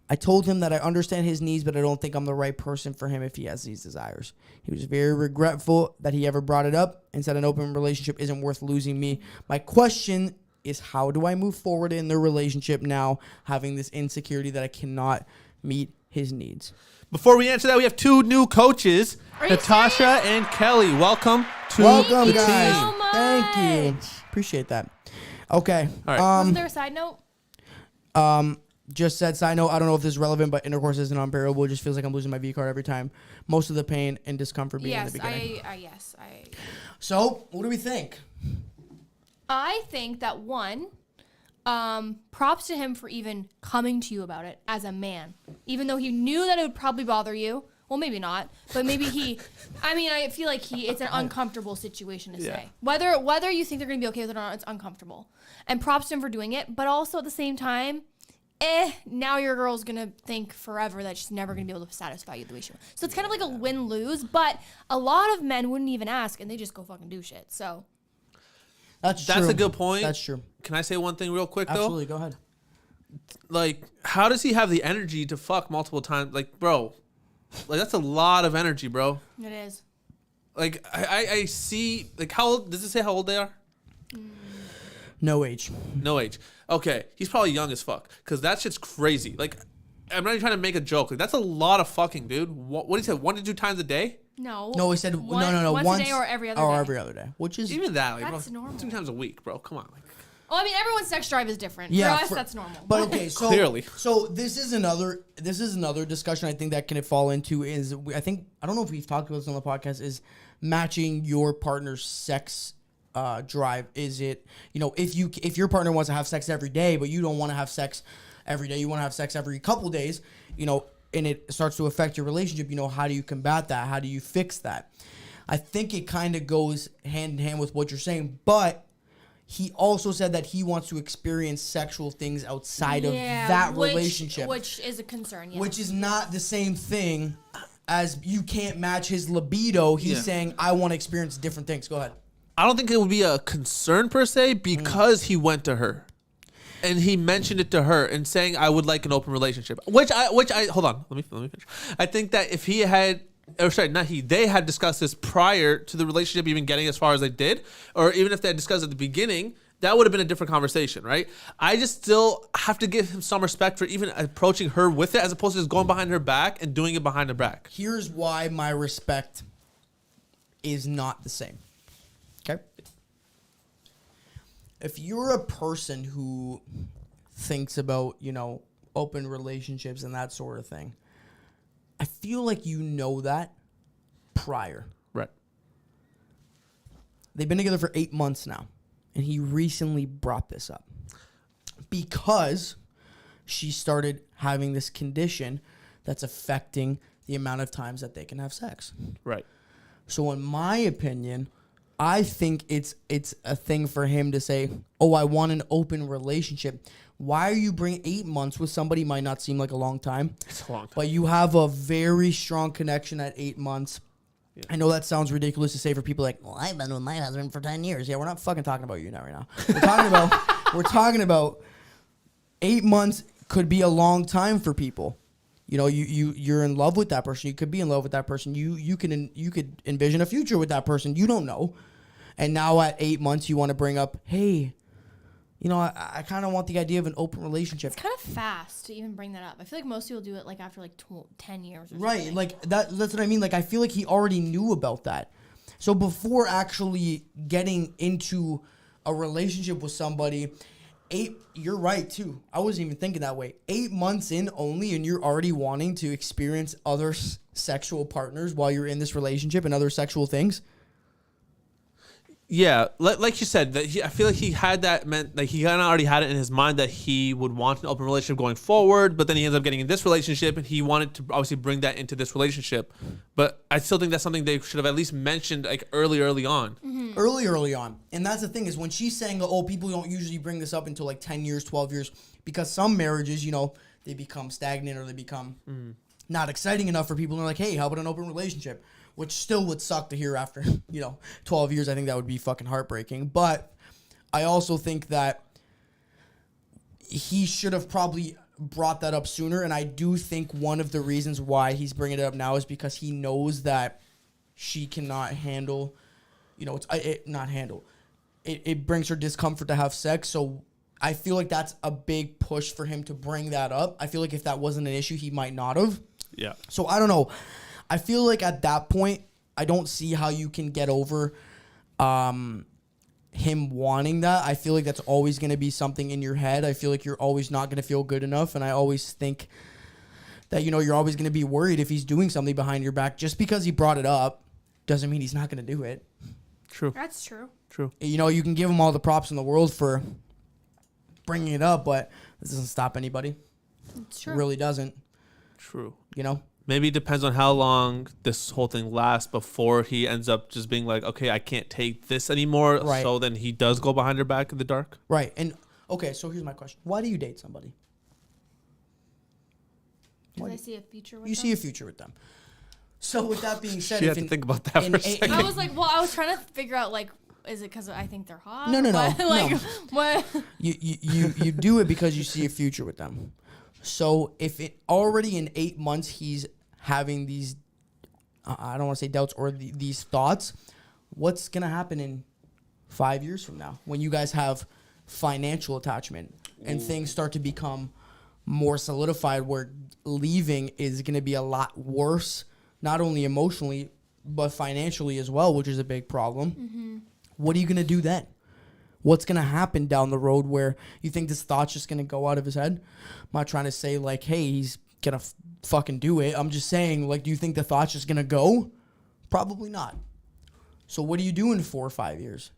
I told him that I understand his needs, but I don't think I'm the right person for him if he has these desires. He was very regretful that he ever brought it up and said an open relationship isn't worth losing me. My question is, how do I move forward in the relationship now, having this insecurity that I cannot meet his needs? Before we answer that, we have two new coaches, Are you Natasha and Kelly. Welcome to Welcome, the guys. team. so much. Thank you. Appreciate that. Okay. All right. Wasn't there a side note? Just said, side note, I don't know if this is relevant, but intercourse isn't unbearable. It just feels like I'm losing my V card every time. Most of the pain and discomfort being in the Yes, beginning. I. So, what do we think? I think that one, props to him for even coming to you about it as a man, even though he knew that it would probably bother you. Well, maybe not, but maybe I feel like it's an uncomfortable situation to say. Whether you think they're going to be okay with it or not, it's uncomfortable. And props to him for doing it, but also at the same time, now your girl's going to think forever that she's never going to be able to satisfy you the way she wants. So it's kind of like a win-lose, but a lot of men wouldn't even ask, and they just go fucking do shit, so. That's true. That's a good point. That's true. Can I say one thing real quick, Absolutely. Go ahead. though? Like, how does he have the energy to fuck multiple times? Like, bro, like that's a lot of energy, bro. It is. Like, I see, like, how old, does it say how old they are? No age. No age. Okay, he's probably young as fuck, because that shit's crazy. Like, I'm not even trying to make a joke. Like, that's a lot of fucking, dude. What did he say, 1 to 2 times a day? No. No, he said, no. Once a day or every other day. Or every other day. Which is, Even that, like, That's bro, normal. 2 times a week, bro. Come on. Like, Well, I mean, everyone's sex drive is different. Yeah, for us, that's normal. But okay, so Clearly. so this is another discussion I think that can fall into is I don't know if we've talked about this on the podcast, is matching your partner's sex drive. Is it, if your partner wants to have sex every day, but you don't want to have sex every day, you want to have sex every couple days, and it starts to affect your relationship, how do you combat that? How do you fix that? I think it kind of goes hand in hand with what you're saying, but he also said that he wants to experience sexual things outside of that relationship. Which is a concern, yeah. Which is not the same thing as you can't match his libido. He's saying, I want to experience different things. Go ahead. I don't think it would be a concern per se, because he went to her. And he mentioned it to her and saying, I would like an open relationship. Which I hold on, let me finish. I think that if he had, or sorry, not he, they had discussed this prior to the relationship even getting as far as they did, or even if they had discussed at the beginning, that would have been a different conversation, right? I just still have to give him some respect for even approaching her with it, as opposed to just going behind her back and doing it behind her back. Here's why my respect is not the same. Okay? If you're a person who thinks about, open relationships and that sort of thing, I feel like you know that prior. Right. They've been together for 8 months now, and he recently brought this up because she started having this condition that's affecting the amount of times that they can have sex. Right. So in my opinion, I think it's a thing for him to say, oh, I want an open relationship. Why are you bringing 8 months with somebody? Might not seem like a long time. It's a long time. But you have a very strong connection at 8 months. Yeah. I know that sounds ridiculous to say for people like, well, I've been with my husband for 10 years. Yeah, we're not fucking talking about you now right now. We're talking about 8 months could be a long time for people. You know, you're in love with that person. You could be in love with that person. You could envision a future with that person. You don't know. And now at 8 months, you want to bring up, hey, you know, I kind of want the idea of an open relationship. It's kind of fast to even bring that up. I feel like most people do it like after like 10 years or right, something. like that's what I mean. Like, I feel like he already knew about that. So before actually getting into a relationship with somebody, you're right too. I wasn't even thinking that way. 8 months in only, and you're already wanting to experience other sexual partners while you're in this relationship and other sexual things. Yeah, like you said, I feel like he had that meant like he kind of already had it in his mind that he would want an open relationship going forward, but then he ends up getting in this relationship, and he wanted to obviously bring that into this relationship. But I still think that's something they should have at least mentioned like early on. Mm-hmm. Early on. And that's the thing is when she's saying, oh, people don't usually bring this up until like 10 years, 12 years, because some marriages, you know, they become stagnant or they become not exciting enough for people. And they're like, hey, how about an open relationship? Which still would suck to hear after, 12 years. I think that would be fucking heartbreaking. But I also think that he should have probably brought that up sooner. And I do think one of the reasons why he's bringing it up now is because he knows that she cannot handle, it brings her discomfort to have sex. So I feel like that's a big push for him to bring that up. I feel like if that wasn't an issue, he might not have. Yeah. So I don't know. I feel like at that point, I don't see how you can get over him wanting that. I feel like that's always going to be something in your head. I feel like you're always not going to feel good enough. And I always think that, you're always going to be worried if he's doing something behind your back. Just because he brought it up doesn't mean he's not going to do it. True. That's true. True. You can give him all the props in the world for bringing it up, but this doesn't stop anybody. It's true. It really doesn't. True. Maybe it depends on how long this whole thing lasts before he ends up just being like, okay, I can't take this anymore. Right. So then he does go behind her back in the dark. Right. And okay, so here's my question. Why do you date somebody? Because I see a future with them. You see a future with them. So with that being said, She had to think about that for a second. I was like, I was trying to figure out like, is it because I think they're hot? No. Like, what? You do it because you see a future with them. So if it already in 8 months he's having these, I don't want to say doubts or these thoughts, what's going to happen in 5 years from now when you guys have financial attachment and things start to become more solidified where leaving is going to be a lot worse, not only emotionally, but financially as well, which is a big problem. Mm-hmm. What are you going to do then? What's going to happen down the road where you think this thought's just going to go out of his head? I'm not trying to say, like, hey, he's going to fucking do it. I'm just saying, like, do you think the thought's just going to go? Probably not. So what do you do in 4 or 5 years?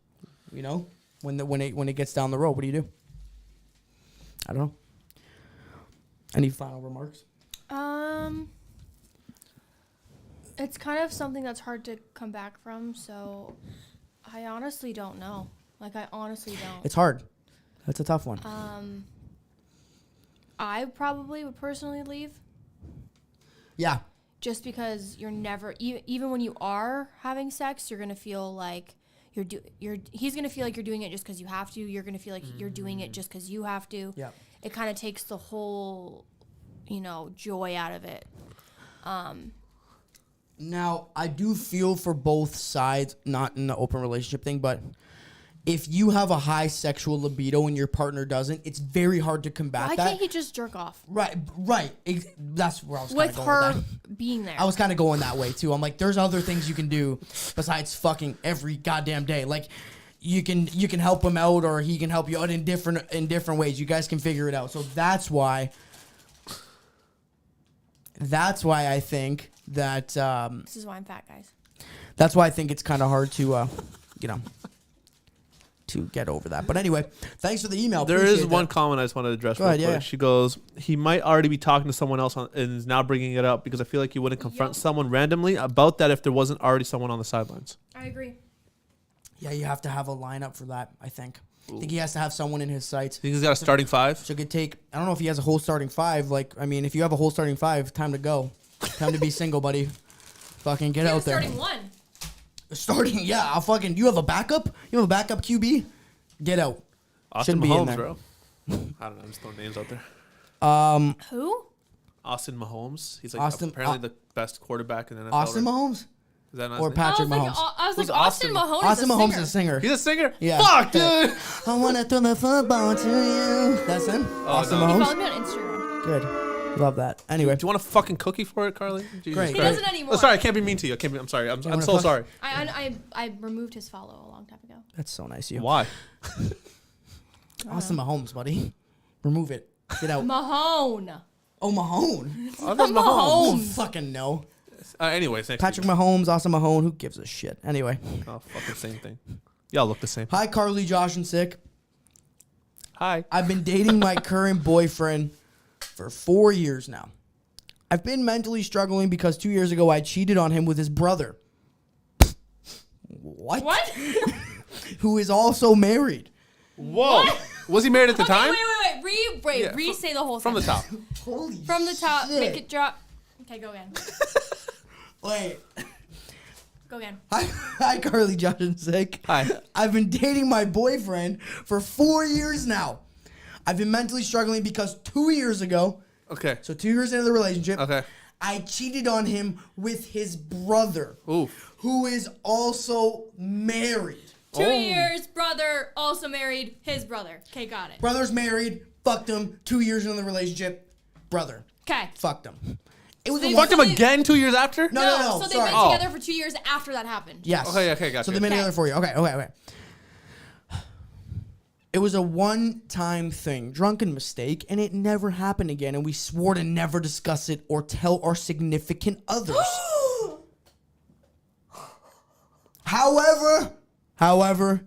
When it gets down the road, what do you do? I don't know. Any final remarks? It's kind of something that's hard to come back from, so I honestly don't know. Like, I honestly don't. It's hard. That's a tough one. I probably would personally leave. Yeah. Just because you're never, even when you are having sex, you're going to feel like he's going to feel like you're doing it just because you have to. You're going to feel like you're doing it just because you have to. Yeah. It kind of takes the whole, joy out of it. Now, I do feel for both sides, not in the open relationship thing, but if you have a high sexual libido and your partner doesn't, it's very hard to combat Why that. can't he just jerk off? Right. That's where I was kind of With going her with that. being there. I was kind of going that way, too. I'm like, there's other things you can do besides fucking every goddamn day. Like, you can help him out or he can help you out in different ways. You guys can figure it out. So that's why I think that... this is why I'm fat, guys. That's why I think it's kind of hard to, to get over that. But anyway, thanks for the email. There is one comment I just wanted to address real quick. Yeah. She goes, he might already be talking to someone else and is now bringing it up because I feel like you wouldn't confront someone randomly about that if there wasn't already someone on the sidelines. I agree. Yeah, you have to have a lineup for that, I think. I think he has to have someone in his sights. Think he's got a starting five? So it could take, I don't know if he has a whole starting five. Like, I mean, if you have a whole starting five, time to go. Time to be single, buddy. Fucking get out there. Starting one. Starting, yeah. I'll fucking. You have a backup? You have a backup QB? Get out. Austin Shouldn't be in Mahomes, there. bro. I don't know. I'm just throwing names out there. Who? Austin Mahomes. He's like Austin- apparently the best quarterback in the NFL. Austin right? Mahomes Is that not or his name? Patrick I was Mahomes? like, I was Who's like Austin Austin? Mahomes. Austin is a Mahomes singer. is a singer. He's a singer? Yeah. Fuck, dude. I wanna throw the football to you. That's him. Austin no. He Mahomes. followed me on Instagram. Good. Love that. Anyway, Do you want a fucking cookie for it, Karlee? Jesus Great. He Christ. doesn't anymore. Oh, sorry, I can't be mean to you. I'm sorry. I'm wanna so fuck- sorry. I removed his follow a long time ago. that's so nice of you. Why? Austin Mahomes, buddy. Remove it. Get out. Mahone. Oh, Mahone. I thought Oh, Mahomes. fucking no. Anyways, next Patrick week. Mahomes, Austin Mahone. Who gives a shit? Anyway. Oh, fucking same thing. Y'all look the same. Hi, Karlee, Josh, and Sick. Hi. I've been dating my current boyfriend for 4 years now. I've been mentally struggling because 2 years ago I cheated on him with his brother. What? What? Who is also married. Whoa. Was he married at the Okay, time? wait. Yeah, Re-say the whole From the sentence. top. Holy From the top. shit. Make it drop. Okay, go again. Wait. Go again. Hi, Karlee, Josh, and Sick. Hi. I've been dating my boyfriend for 4 years now. I've been mentally struggling because 2 years ago, Okay. so 2 years into the relationship, Okay. I cheated on him with his brother, Oof. who is also married. 2 years, brother, also married, his brother. Okay, got it. Brother's married, fucked him, 2 years into the relationship, brother, Okay. fucked him. It was They a Fucked him So they- again 2 years after? No, So they sorry. went Oh. together for 2 years after that happened. Yes. Okay, gotcha. So they've been Okay. together for you. Okay. It was a one-time thing, drunken mistake, and it never happened again, and we swore to never discuss it or tell our significant others. However,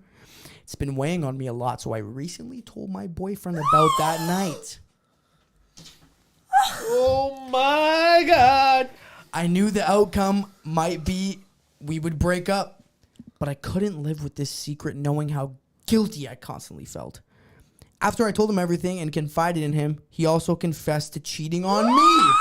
it's been weighing on me a lot, so I recently told my boyfriend about that night. Oh my God. I knew the outcome might be we would break up, but I couldn't live with this secret knowing how guilty I constantly felt. After I told him everything and confided in him, he also confessed to cheating on me.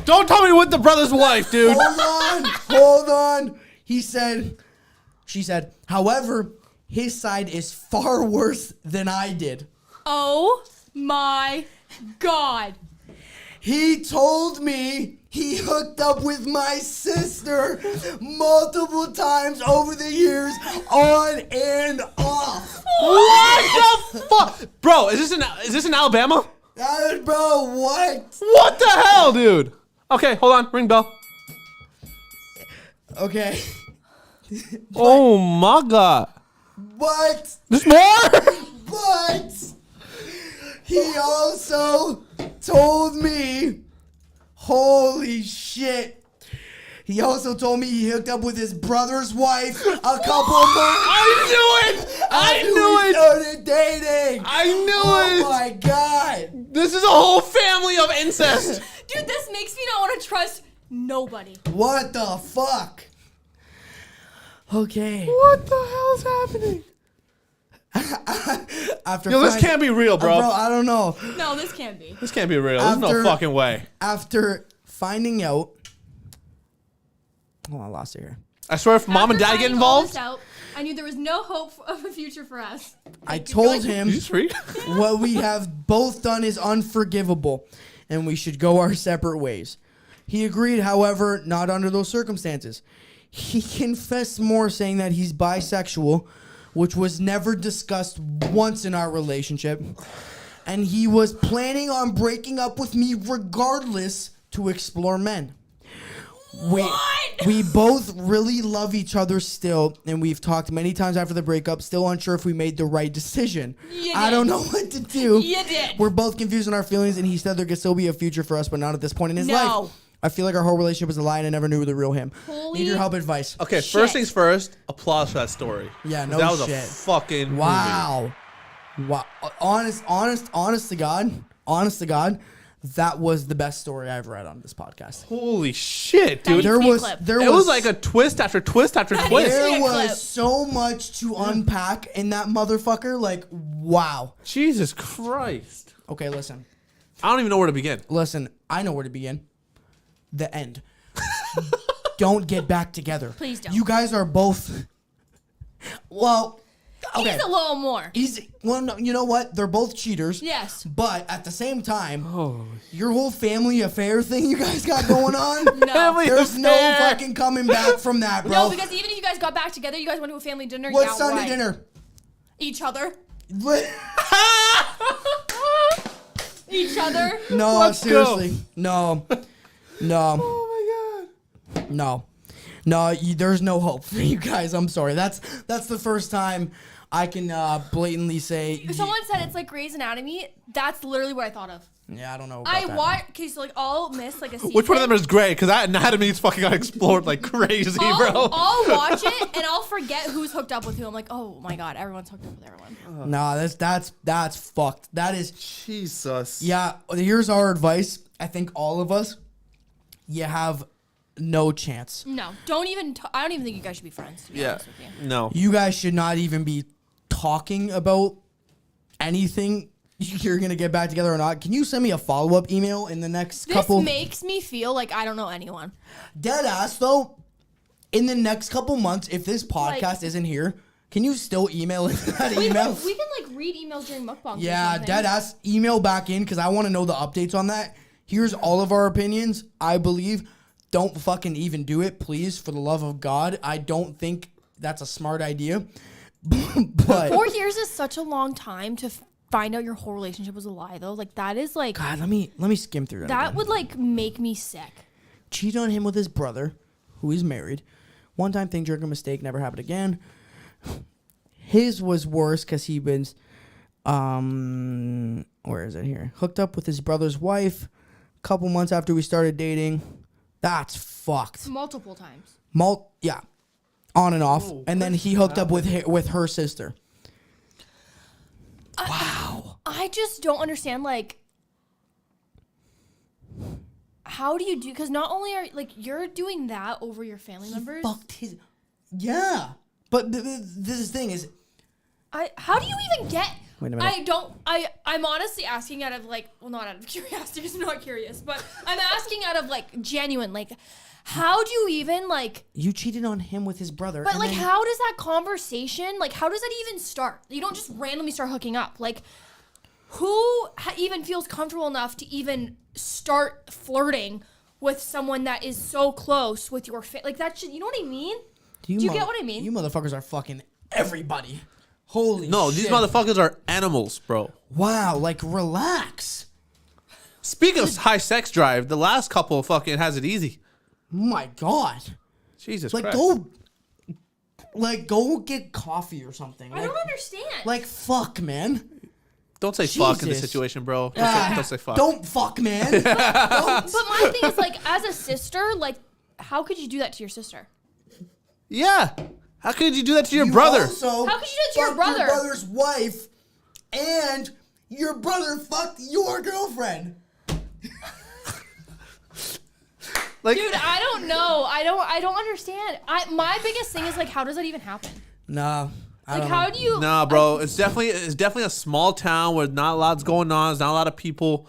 Don't tell me with the brother's wife, dude. Hold on. She said, however, his side is far worse than I did. Oh my God. He told me he hooked up with my sister multiple times over the years, on and off. What the fuck? Bro, is this in Alabama? Bro, what? What the hell, dude? Okay, hold on. Ring bell. Okay. Oh my God. What? There's more? But he also told me, holy shit. He also told me he hooked up with his brother's wife a couple months. I knew it! I knew it! Started dating. I knew Oh it! my God. This is a whole family of incest. Dude, this makes me not want to trust nobody. What the fuck? Okay. What the hell's happening? After Yo, this find- can't be real, bro. Bro, I don't know. No, this can't be. This can't be real. There's no After- fucking way. After finding out. Oh, I lost it here. I swear if mom and After dad get finding all this involved. out, I knew there was no hope of a future for us. I Like, told Did him you just read? what we have both done is unforgivable and we should go our separate ways. He agreed, however, not under those circumstances. He confessed more, saying that he's bisexual, which was never discussed once in our relationship. And he was planning on breaking up with me regardless to explore men. We both really love each other still, and we've talked many times after the breakup, still unsure if we made the right decision. You I did. don't know what to do. You did. We're both confused in our feelings, and he said there could still be a future for us, but not at this point in his No. life. I feel like our whole relationship was a lie, and I never knew the real him. Holy Need your help, advice. Okay, Shit. first things first. Applause for that story. Yeah, no that was shit. a fucking movie. Wow. Honest to God, that was the best story I've read on this podcast. Holy shit, That dude! needs to be a clip. It was like a twist after twist after That twist. needs to be There a was clip. so much to unpack in that motherfucker. Like, wow. Jesus Christ! Okay, listen. I don't even know where to begin. Listen, I know where to begin. The end. don't get back together. Please don't. You guys are both. Well, okay. He's a little more. Well, no, you know what? They're both cheaters. Yes. But at the same time, your whole family affair thing you guys got going on, No. there's no fucking coming back from that, bro. No, because even if you guys got back together, you guys went to a family dinner. What's Sunday dinner? Each other. Each other. No, Let's seriously. go. No. Oh my god. No. There's no hope for you guys. I'm sorry. That's the first time I can blatantly say. If someone said it's like Grey's Anatomy, that's literally what I thought of. Yeah, I don't know about that. Okay, so like I'll miss like a season. Which one of them is great? Because that anatomy's fucking got explored like crazy, bro. I'll watch it and I'll forget who's hooked up with who. I'm like, oh my god, everyone's hooked up with everyone. Nah, that's fucked. That is. Jesus. Yeah, here's our advice. I think all of us, you have no chance. No, don't even. I don't even think you guys should be friends. To be honest with you. No. You guys should not even be talking about anything. You're gonna get back together or not? Can you send me a follow-up email in the next couple? This makes me feel like I don't know anyone. Dead ass though. In the next couple months, if this podcast isn't here, can you still email in that email? We can like read emails during mukbangs. Yeah, dead ass. Email back in because I want to know the updates on that. Here's all of our opinions. I believe. Don't fucking even do it, please, for the love of God. I don't think that's a smart idea. But 4 years is such a long time to find out your whole relationship was a lie, though. Like that is like God, let me skim through that. that again. would like make me sick. Cheat on him with his brother, who is married. One time thing, jerk, a mistake, never happened again. His was worse because he was, where is it here? Hooked up with his brother's wife. A couple months after we started dating. That's fucked. Multiple times. Yeah, on and off, and then he hooked up with her sister. Wow. I just don't understand, like, how do you do, because not only are, like, you're doing that over your family members. Fucked his. Yeah, but this thing is. How do you even get. Wait a minute. I'm honestly asking out of, like, well, not out of curiosity, because I'm not curious, but I'm asking out of, like, genuine, like, how do you even, like. You cheated on him with his brother. But, like, how does that conversation, like, how does that even start? You don't just randomly start hooking up. Like, who even feels comfortable enough to even start flirting with someone that is so close with your like, that should, you know what I mean? Do you get what I mean? You motherfuckers are fucking everybody. Holy shit. These motherfuckers are animals, bro. Wow, like, relax. Speaking of high sex drive, the last couple fucking has it easy. My God. Jesus Like, Christ. go get coffee or something. I don't understand. Like, fuck, man. Don't say fuck in this Jesus. situation, bro. Don't say fuck. Don't fuck, man. But my thing is, like, as a sister, like, how could you do that to your sister? Yeah. How could you do that to your brother? Also how could you do that to your brother? Your brother's wife, and your brother fucked your girlfriend. Like, Dude, I don't know. I don't understand. My biggest thing is, like, how does that even happen? Nah. Like, how do you? Nah, bro. It's definitely a small town where not a lot's going on. There's not a lot of people.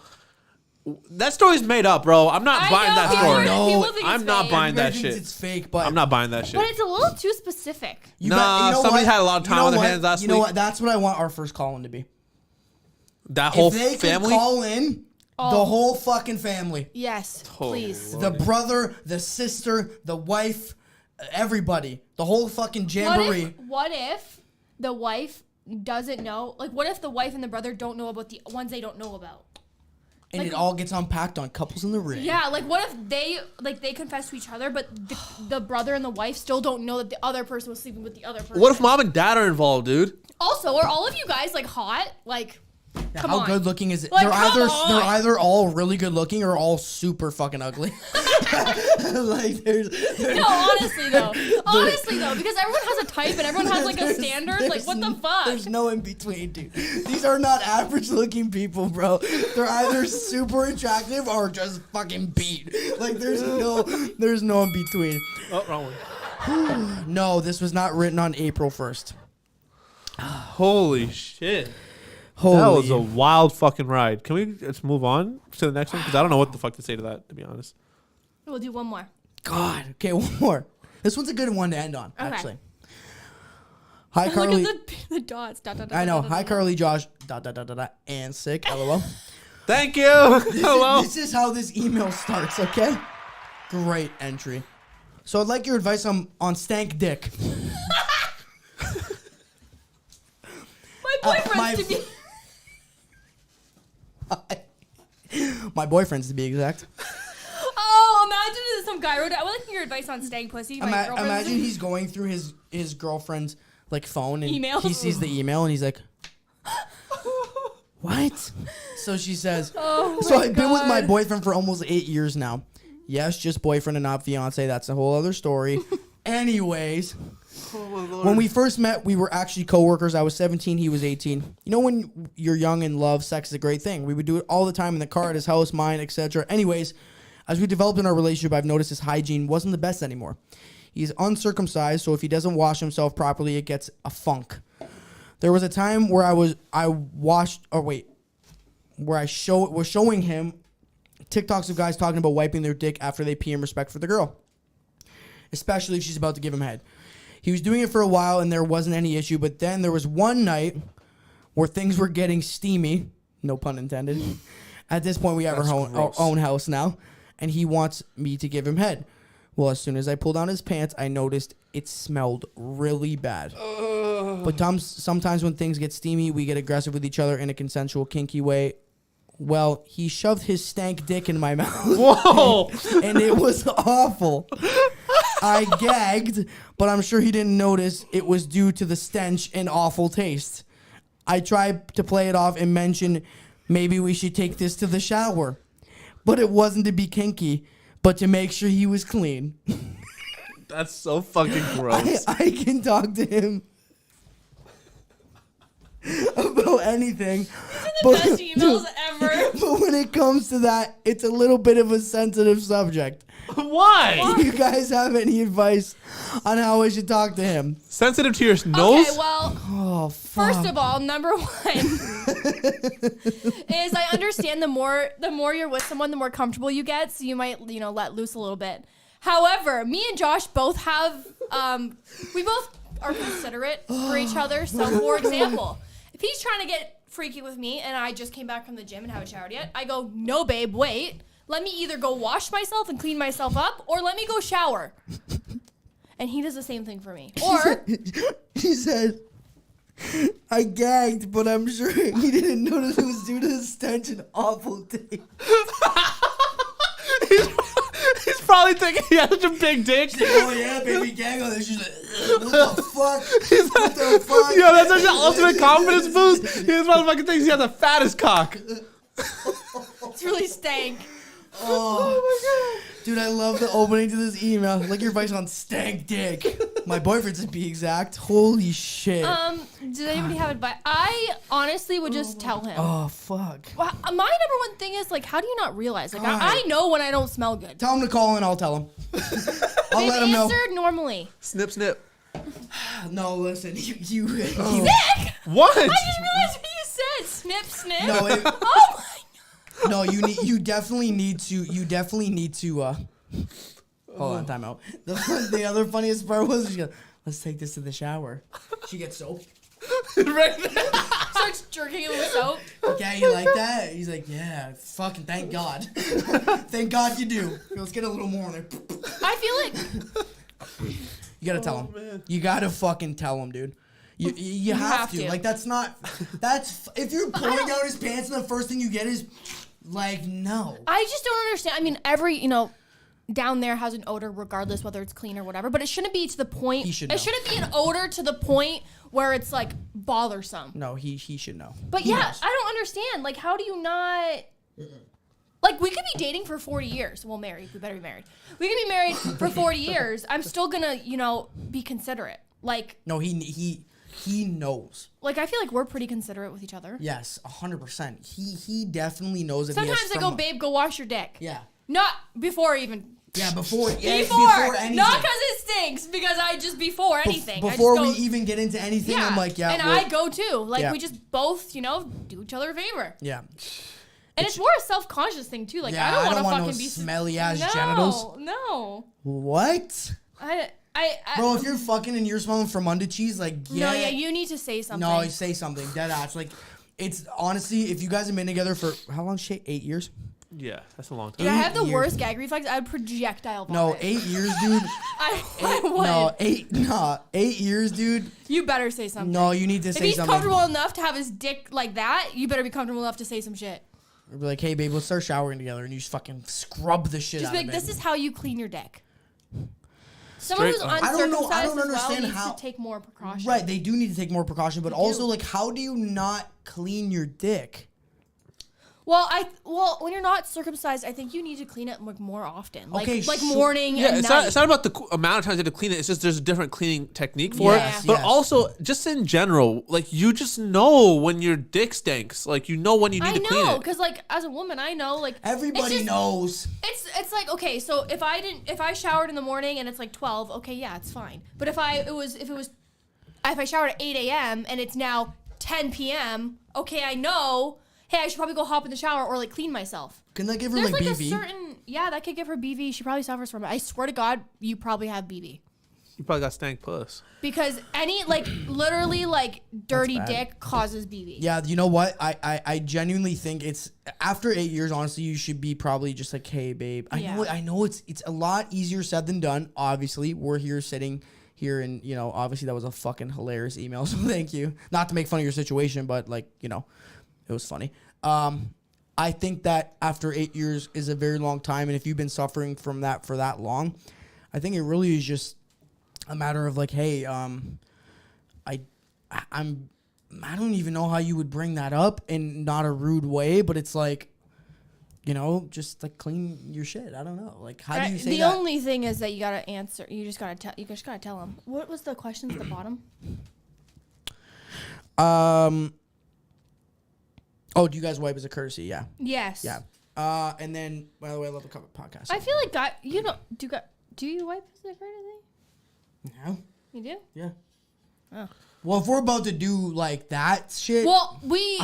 That story's made up, bro. I'm not buying that story. I'm not buying that shit. It's fake, but I'm not buying that shit. But it's a little too specific. Somebody had a lot of time on their hands last week. You know what? That's what I want our first call in to be. That whole if they family. Could call in the whole fucking family. Yes, please. The brother, the sister, the wife, everybody, the whole fucking jamboree. What if the wife doesn't know? Like, what if the wife and the brother don't know about the ones they don't know about? And like, it all gets unpacked on Couples in the Ring. Yeah, like, what if they confess to each other, but the brother and the wife still don't know that the other person was sleeping with the other person? What if mom and dad are involved, dude? Also, are all of you guys, like, hot? Like, yeah, come how on. good looking is it? Like, they're either all really good looking or all super fucking ugly. Like No, honestly though, because everyone has a type and everyone has like a standard. Like, what the fuck? There's no in between, dude. These are not average looking people, bro. They're either super attractive or just fucking beat. Like, there's no in between. Oh, wrong one. No, this was not written on April 1st. Holy shit. Holy. That was a wild fucking ride. Can we just move on to the next one? Because I don't know what the fuck to say to that, to be honest. We'll do one more. God. Okay, one more. This one's a good one to end on, Okay. actually. Hi, Look Karlee. at the dots. Dot, dot, dot, I know. dot, Hi, dot, dot. Karlee, Josh. ... And sick. LOL. Thank you. Hello. This is how this email starts, okay? Great entry. So I'd like your advice on stank dick. My boyfriend's to be. My boyfriend's to be exact. Oh, imagine if some guy wrote it. I would like your advice on stank pussy. My girlfriend's- Imagine he's going through his girlfriend's like phone and Emails? he sees the email and he's like, what? So she says, Oh so my I've been with my God. boyfriend for almost 8 years now. Yes, just boyfriend and not fiance. That's a whole other story. Anyways, when we first met, we were actually coworkers. I was 17, he was 18. You know, when you're young and love, sex is a great thing. We would do it all the time in the car, at his house, mine, etc. Anyways, as we developed in our relationship, I've noticed his hygiene wasn't the best anymore. He's uncircumcised, so if he doesn't wash himself properly, it gets a funk. There was a time where was showing him TikToks of guys talking about wiping their dick after they pee in respect for the girl, especially if she's about to give him head. He was doing it for a while and there wasn't any issue, but then there was one night where things were getting steamy, no pun intended. At this point, we have our own house now, and he wants me to give him head. Well, as soon as I pulled down his pants, I noticed it smelled really bad. But sometimes when things get steamy, we get aggressive with each other in a consensual, kinky way. Well, he shoved his stank dick in my mouth. Whoa. And it was awful. I gagged, but I'm sure he didn't notice it was due to the stench and awful taste. I tried to play it off and mention maybe we should take this to the shower. But it wasn't to be kinky, but to make sure he was clean. That's so fucking gross. I can talk to him about anything. The best emails ever. But when it comes to that, it's a little bit of a sensitive subject. Why? Do you guys have any advice on how I should talk to him? Sensitive to your nose? Okay, well, Oh, fuck. first of all, number one is I understand the more you're with someone, the more comfortable you get. So you might, let loose a little bit. However, me and Josh both have, we both are considerate for each other. So, for example, if he's trying to get freaky with me and I just came back from the gym and haven't showered yet, I go, no, babe, wait. Let me either go wash myself and clean myself up or let me go shower. And he does the same thing for me. Or She said, I gagged, but I'm sure he didn't notice it was due to the stench and awful taste. He's probably thinking he has a big dick. She's like, oh yeah, baby, gag on this. She's like, what the fuck? What the fuck? Yo, that's such an ultimate confidence boost. This motherfucker thinks he has the fattest cock. it's really stank. Oh, dude, I love the opening to this email. Like your advice on stank dick. My boyfriend's to be exact. Holy shit. Does anybody have advice? I honestly would just tell him. Oh, fuck. Well, my number one thing is, how do you not realize? God. I know when I don't smell good. Tell him to call and I'll tell him. I'll They've let him know. answered normally. Snip, snip. No, listen. You Nick! What? I just realized what you said. Snip, snip. No, it- oh my god. No, you definitely need to hold on, time out. The other funniest part was she goes, let's take this to the shower. She gets soap. Right there. Starts jerking it with soap. Yeah, you like that? He's like, yeah, fucking thank God. Thank God you do. Let's get a little more in there. I feel like You gotta tell him. Man. You gotta fucking tell him, dude. You have to. Like, that's if you're pulling down his pants and the first thing you get is, no. I just don't understand. I mean, every, down there has an odor regardless whether it's clean or whatever, but it shouldn't be to the point. He should know. It shouldn't be an odor to the point where it's bothersome. No, he should know. But He yeah, knows. I don't understand. How do you not... we could be dating for 40 years. Well, married. We better be married. We could be married for 40 years. I'm still gonna, be considerate. No, he knows. I feel like we're pretty considerate with each other. Yes, 100%. He definitely knows if Sometimes he has I go, babe, go wash your dick. Yeah. Not before even. Yeah, before anything. Not because it stinks, because before anything. Before I we just go, even get into anything, I'm like, yeah. And I go too. Yeah. We just both, do each other a favor. Yeah. And it's more a self-conscious thing too. Like I don't want to fucking no be smelly ass genitals. No. What? Bro, if you're fucking and you're smelling Fromunda cheese, like No, yeah, you need to say something. No, say something. Dead ass. Like, it's honestly, if you guys have been together for how long? 8 years. Yeah, that's a long time. Yeah, I have the worst gag reflex. I would projectile vomit. No, 8 years, dude. I would. 8 years, dude. You better say something. No, you need to say something. If he's comfortable enough to have his dick like that, you better be comfortable enough to say some shit. Or be like, hey, babe, let's start showering together, and you just fucking scrub the shit out of it. Just be like, this is how you clean your dick. Someone who's uncircumcised I don't understand needs how to take more precautions. Right, they do need to take more precaution, but also, like, how do you not clean your dick? Well, when you're not circumcised, I think you need to clean it like more often, like Okay, morning and it's night. it's not about the amount of times you have to clean it. It's just there's a different cleaning technique for it. But also, just in general, like you just know when your dick stinks. Like you know when you need to clean it. I know, because like as a woman, I know like everybody knows. It's like okay, so if I showered in the morning and it's like 12, okay, yeah, it's fine. But if I showered at 8 a.m. and it's now 10 p.m., okay, I know. Hey, I should probably go hop in the shower or like clean myself. Can that give her There's like like BV? a certain that could give her BV. She probably suffers from it. I swear to God, you probably have BV. You probably got stank puss. Because any like literally like dirty dick causes BV. Yeah, you know what? I genuinely think it's after 8 years. Honestly, you should be probably just like, hey, babe. I know it's a lot easier said than done. Obviously, we're here sitting here, and obviously that was a fucking hilarious email. So thank you. Not to make fun of your situation, but like it was funny. I think that after 8 years is a very long time, and if you've been suffering from that for that long, I think it really is just a matter of like, hey, I don't even know how you would bring that up in not a rude way, but it's like, just like clean your shit. I don't know. Like, how do you say that? The only thing is that you gotta answer. You just gotta tell them. What was the question at the bottom? Oh, do you guys wipe as a courtesy? Yeah. Yes. Yeah. And then, by the way, I love the cover podcast. I feel like do you wipe as a courtesy? Yeah. You do? Yeah. Oh. Well, if we're about to do like that shit, well, we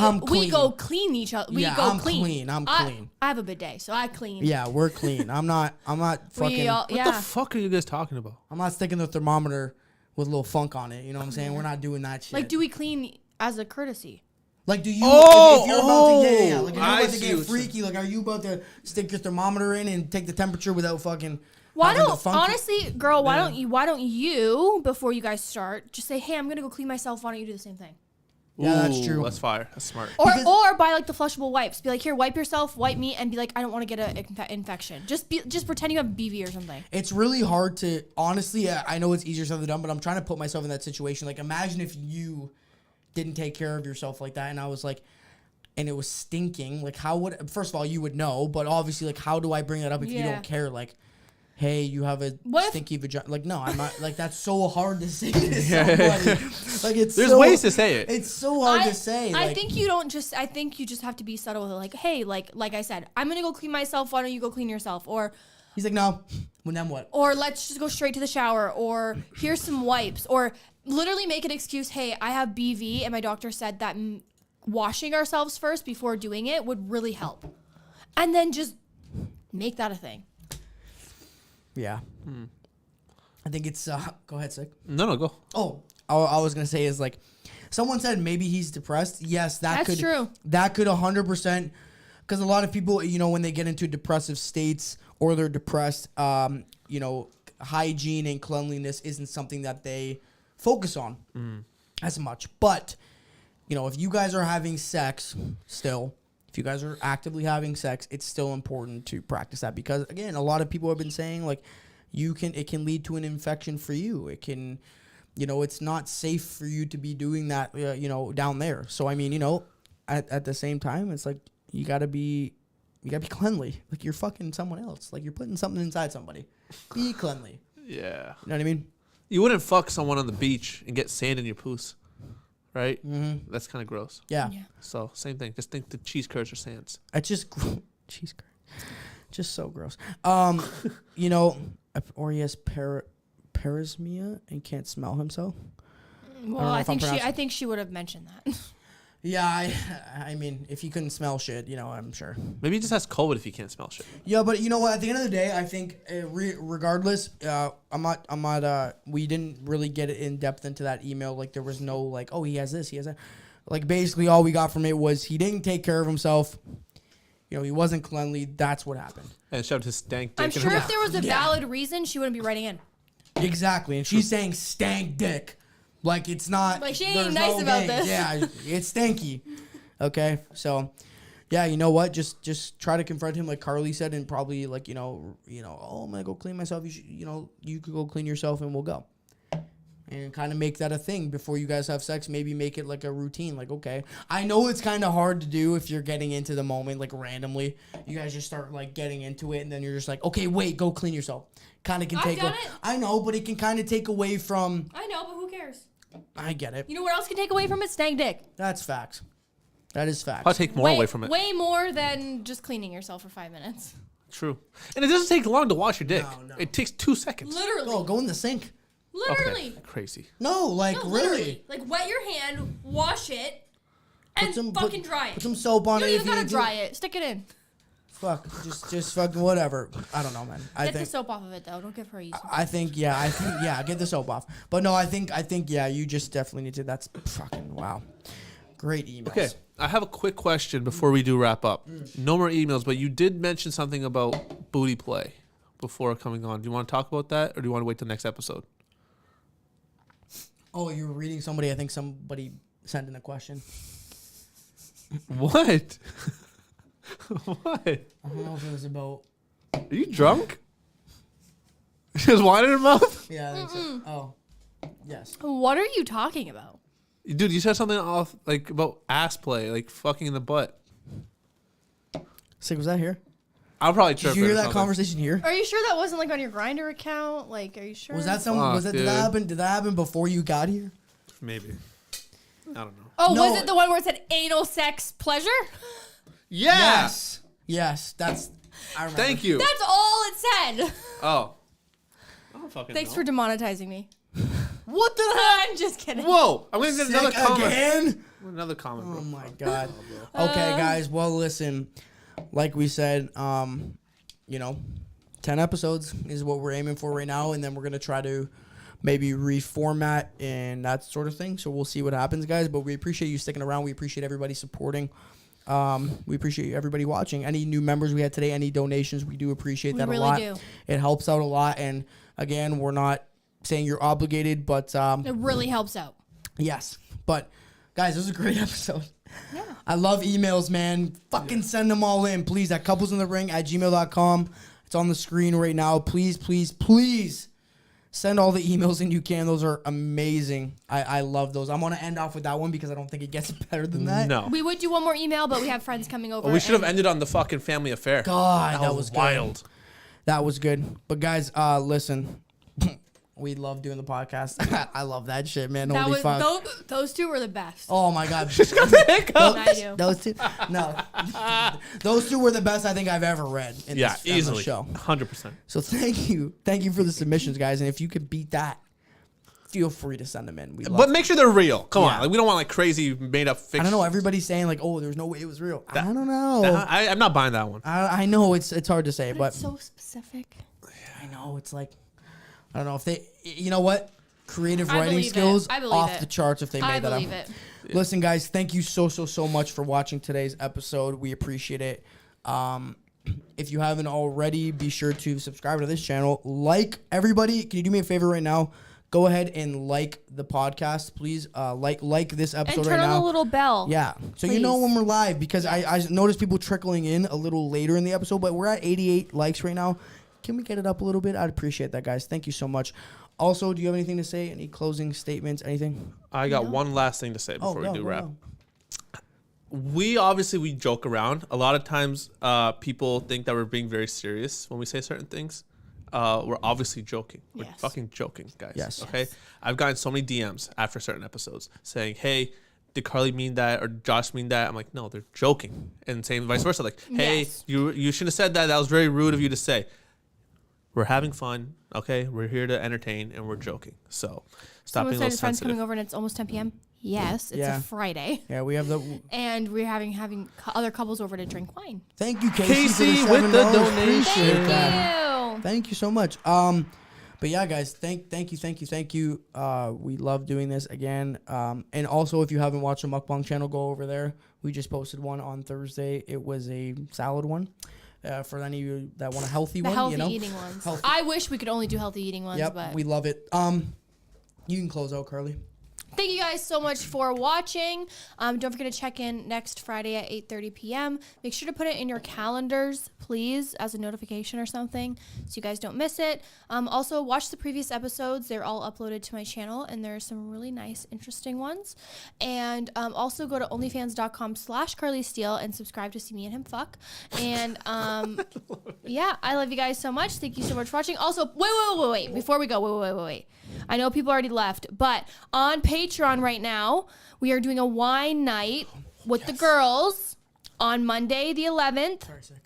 go clean each other. I'm clean. I'm clean. I have a bidet, so I clean. Yeah, we're clean. I'm not fucking. What the fuck are you guys talking about? I'm not sticking the thermometer with a little funk on it. You know what I'm saying? We're not doing that shit. Like, do we clean as a courtesy? Like, do you? If you're about to, like, if you're I about to get freaky, like, are you about to stick your thermometer in and take the temperature without fucking? Why don't you before you guys start just say, hey, I'm gonna go clean myself. Why don't you do the same thing? Yeah, that's true. That's fire. That's smart. Or buy like the flushable wipes. Be like, here, wipe yourself, wipe me, and be like, I don't want to get an infection. Just pretend you have BV or something. It's really hard to honestly. I know it's easier said than done, but I'm trying to put myself in that situation. Like, imagine if you didn't take care of yourself like that, and I was like, and it was stinking. Like, how would? First of all, you would know, but obviously, like, how do I bring that up if you don't care? Like, hey, you have a stinky vagina. Like, no, I'm not. Like, that's so hard to say to somebody. Like, there's ways to say it. It's so hard to say. I think you don't just. I think you just have to be subtle with it. Like, hey, like I said, I'm gonna go clean myself. Why don't you go clean yourself? Or he's like, no. Well, then what? Or let's just go straight to the shower. Or here's some wipes. Or literally make an excuse. Hey, I have BV, and my doctor said that washing ourselves first before doing it would really help. And then just make that a thing. Yeah. I think it's go ahead, Sick. No, go. Oh, I was gonna say is like someone said maybe he's depressed. Yes, that's true. That could 100%, because a lot of people, when they get into depressive states or they're depressed, hygiene and cleanliness isn't something that they focus on as much. But if you guys are having sex still. If you guys are actively having sex, it's still important to practice that, because again, a lot of people have been saying like it can lead to an infection for you. It can, it's not safe for you to be doing that, down there. So I mean, at the same time, it's like you gotta be cleanly. Like you're fucking someone else. Like you're putting something inside somebody. Be cleanly. Yeah. You know what I mean? You wouldn't fuck someone on the beach and get sand in your poos. Right? Mm-hmm. That's kind of gross. Yeah. So, same thing. Just think the cheese curds are sands. It's just cheese curd. Just so gross. Or he has parasmia and can't smell himself. Well, I think she would have mentioned that. Yeah, I mean, if he couldn't smell shit, you know, I'm sure. Maybe he just has COVID if he can't smell shit. Yeah, but you know what? At the end of the day, I think regardless, I'm not. We didn't really get in depth into that email. Like there was no like, oh, he has this, he has that. Like basically, all we got from it was he didn't take care of himself. You know, he wasn't cleanly. That's what happened. And shoved his stank dick. I'm sure if there was a valid reason, she wouldn't be writing in. Exactly, and she's saying stank dick. Like it's not. Like she ain't nice about this. Yeah, it's stanky. Okay, so yeah, you know what? Just try to confront him like Karlee said, and probably like you know, oh, I'm gonna go clean myself. You should, you could go clean yourself, and we'll go. And kind of make that a thing before you guys have sex. Maybe make it like a routine. Like, okay, I know it's kind of hard to do if you're getting into the moment like randomly. You guys just start like getting into it, and then you're just like, okay, wait, go clean yourself. Kind of can take. I know, but it can kind of take away from. I know, but who cares? I get it. You know what else can take away from it? Stank dick. That's facts. That is facts. I'll take more away from it. Way more than just cleaning yourself for 5 minutes. True. And it doesn't take long to wash your dick. No. It takes 2 seconds. Literally. Oh, go in the sink. Literally. Okay. Crazy. No, like really. Like wet your hand, wash it, and fucking dry it. Put some soap on you it. You don't even gotta dry it. Stick it in. Fuck, just fucking whatever. I don't know, man. Get the soap off of it though. Don't give her easy. I think get the soap off. But no, I think yeah, you just definitely need to. That's fucking wow. Great emails. Okay, I have a quick question before we do wrap up. No more emails, but you did mention something about booty play before coming on. Do you want to talk about that, or do you want to wait till next episode? Oh, you were reading somebody. I think somebody sent in a question. What? What? I don't know if it was about. Are you drunk? She has wine in her mouth? Yeah, I think so. Oh, yes. What are you talking about? Dude, you said something off like about ass play, like fucking in the butt. Sick, was that here? I'll probably trip. Did you hear that conversation here? Are you sure that wasn't like on your Grindr account? Like, are you sure? Was that something? Did that happen? Did that happen before you got here? Maybe. I don't know. Oh, no. Was it the one where it said anal sex pleasure? Yeah. Yes. That's. I remember. Thank you. That's all it said. Oh. I don't fucking Thanks know. for demonetizing me. What the heck? I'm just kidding. Whoa! I'm gonna get another comment. Again? Another comment. Bro. Oh my god. Okay, guys. Well, listen. Like we said, 10 episodes is what we're aiming for right now, and then we're gonna try to maybe reformat and that sort of thing. So we'll see what happens, guys. But we appreciate you sticking around. We appreciate everybody supporting. We appreciate everybody watching. Any new members we had today, any donations, we do appreciate that a lot. We really do. It helps out a lot. And again, we're not saying you're obligated, but it really helps out. Yes. But guys, this was a great episode. Yeah. I love emails, man. Fucking send them all in, please, at couplesintherring@gmail.com. It's on the screen right now. Please, please, please send all the emails in you can. Those are amazing. I love those. I'm going to end off with that one because I don't think it gets better than that. No. We would do one more email, but we have friends coming over. Oh, we should have ended on the fucking family affair. God, that was wild. Good. That was good. But guys, listen. We love doing the podcast. I love that shit, man. Holy fuck. Those two were the best. Oh my god. I do. Those two. No. Those two were the best I think I've ever read in this easily. show. 100%. So thank you. Thank you for the submissions, guys. And if you could beat that, feel free to send them in. But make sure they're real. Come on. Like, we don't want like crazy made up fiction. I don't know. Everybody's saying like, oh, there's no way it was real. I don't know. I'm not buying that one. I know it's hard to say, but it's so specific. I know it's like, I don't know if they, you know what? Creative writing skills off the charts if they made that up. I believe it. Listen, guys, thank you so much for watching today's episode. We appreciate it. If you haven't already, be sure to subscribe to this channel. Like, everybody, can you do me a favor right now? Go ahead and like the podcast, please. Like this episode right now. And turn on the little bell. Yeah, so you know when we're live, because I noticed people trickling in a little later in the episode, but we're at 88 likes right now. Can we get it up a little bit? I'd appreciate that, guys. Thank you so much. Also, do you have anything to say? Any closing statements? Anything? I got one last thing to say before we do wrap. We joke around. A lot of times people think that we're being very serious when we say certain things. We're obviously joking. We're fucking joking, guys. Yes. Okay? I've gotten so many DMs after certain episodes saying, hey, did Karlee mean that or Josh mean that? I'm like, no, they're joking. And same vice versa. Like, hey, you shouldn't have said that. That was very rude of you to say. We're having fun. Okay, we're here to entertain and we're joking. So stop Someone being a said little his friend's sensitive. coming over and it's almost 10 p.m. Yes, it's a Friday. Yeah, we have the. And we're having other couples over to drink wine. Thank you, Casey, Casey for with the $7. donation. Appreciate that. Thank you. Thank you so much. But yeah, guys, thank you. We love doing this again. And also, if you haven't watched the mukbang channel, go over there. We just posted one on Thursday. It was a salad one. For any of you that want a healthy one, Healthy eating ones. Healthy. I wish we could only do healthy eating ones, Yep, but we love it. You can close out, Karlee. thank you guys so much for watching. Don't forget to check in next Friday at 8:30 p.m. Make sure to put it in your calendars, please, as a notification or something, so you guys don't miss it. Also, watch the previous episodes. They're all uploaded to my channel, and there are some really nice, interesting ones. And also go to onlyfans.com/KarleeSteel and subscribe to see me and him fuck. And yeah, I love you guys so much. Thank you so much for watching. Also, wait. Before we go, wait. I know people already left, but on Patreon right now, we are doing a wine night with the girls on Monday the 11th. Sorry, sick.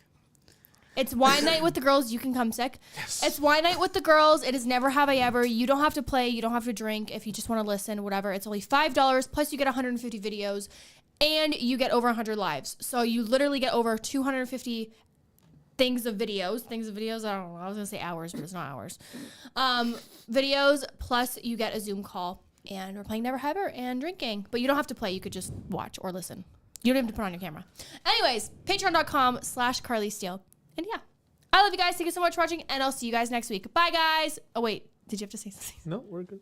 It's wine night with the girls. You can come sick. Yes. It's wine night with the girls. It is never have I ever. You don't have to play. You don't have to drink. If you just want to listen, whatever. It's only $5. Plus you get 150 videos and you get over 100 lives. So you literally get over 250 things of videos, I don't know. I was going to say hours, but it's not hours. Videos, plus you get a Zoom call. And we're playing Never Have Ever and drinking. But you don't have to play. You could just watch or listen. You don't have to put on your camera. Anyways, patreon.com/KarleeSteel. And yeah, I love you guys. Thank you so much for watching. And I'll see you guys next week. Bye, guys. Oh, wait. Did you have to say something? No, we're good.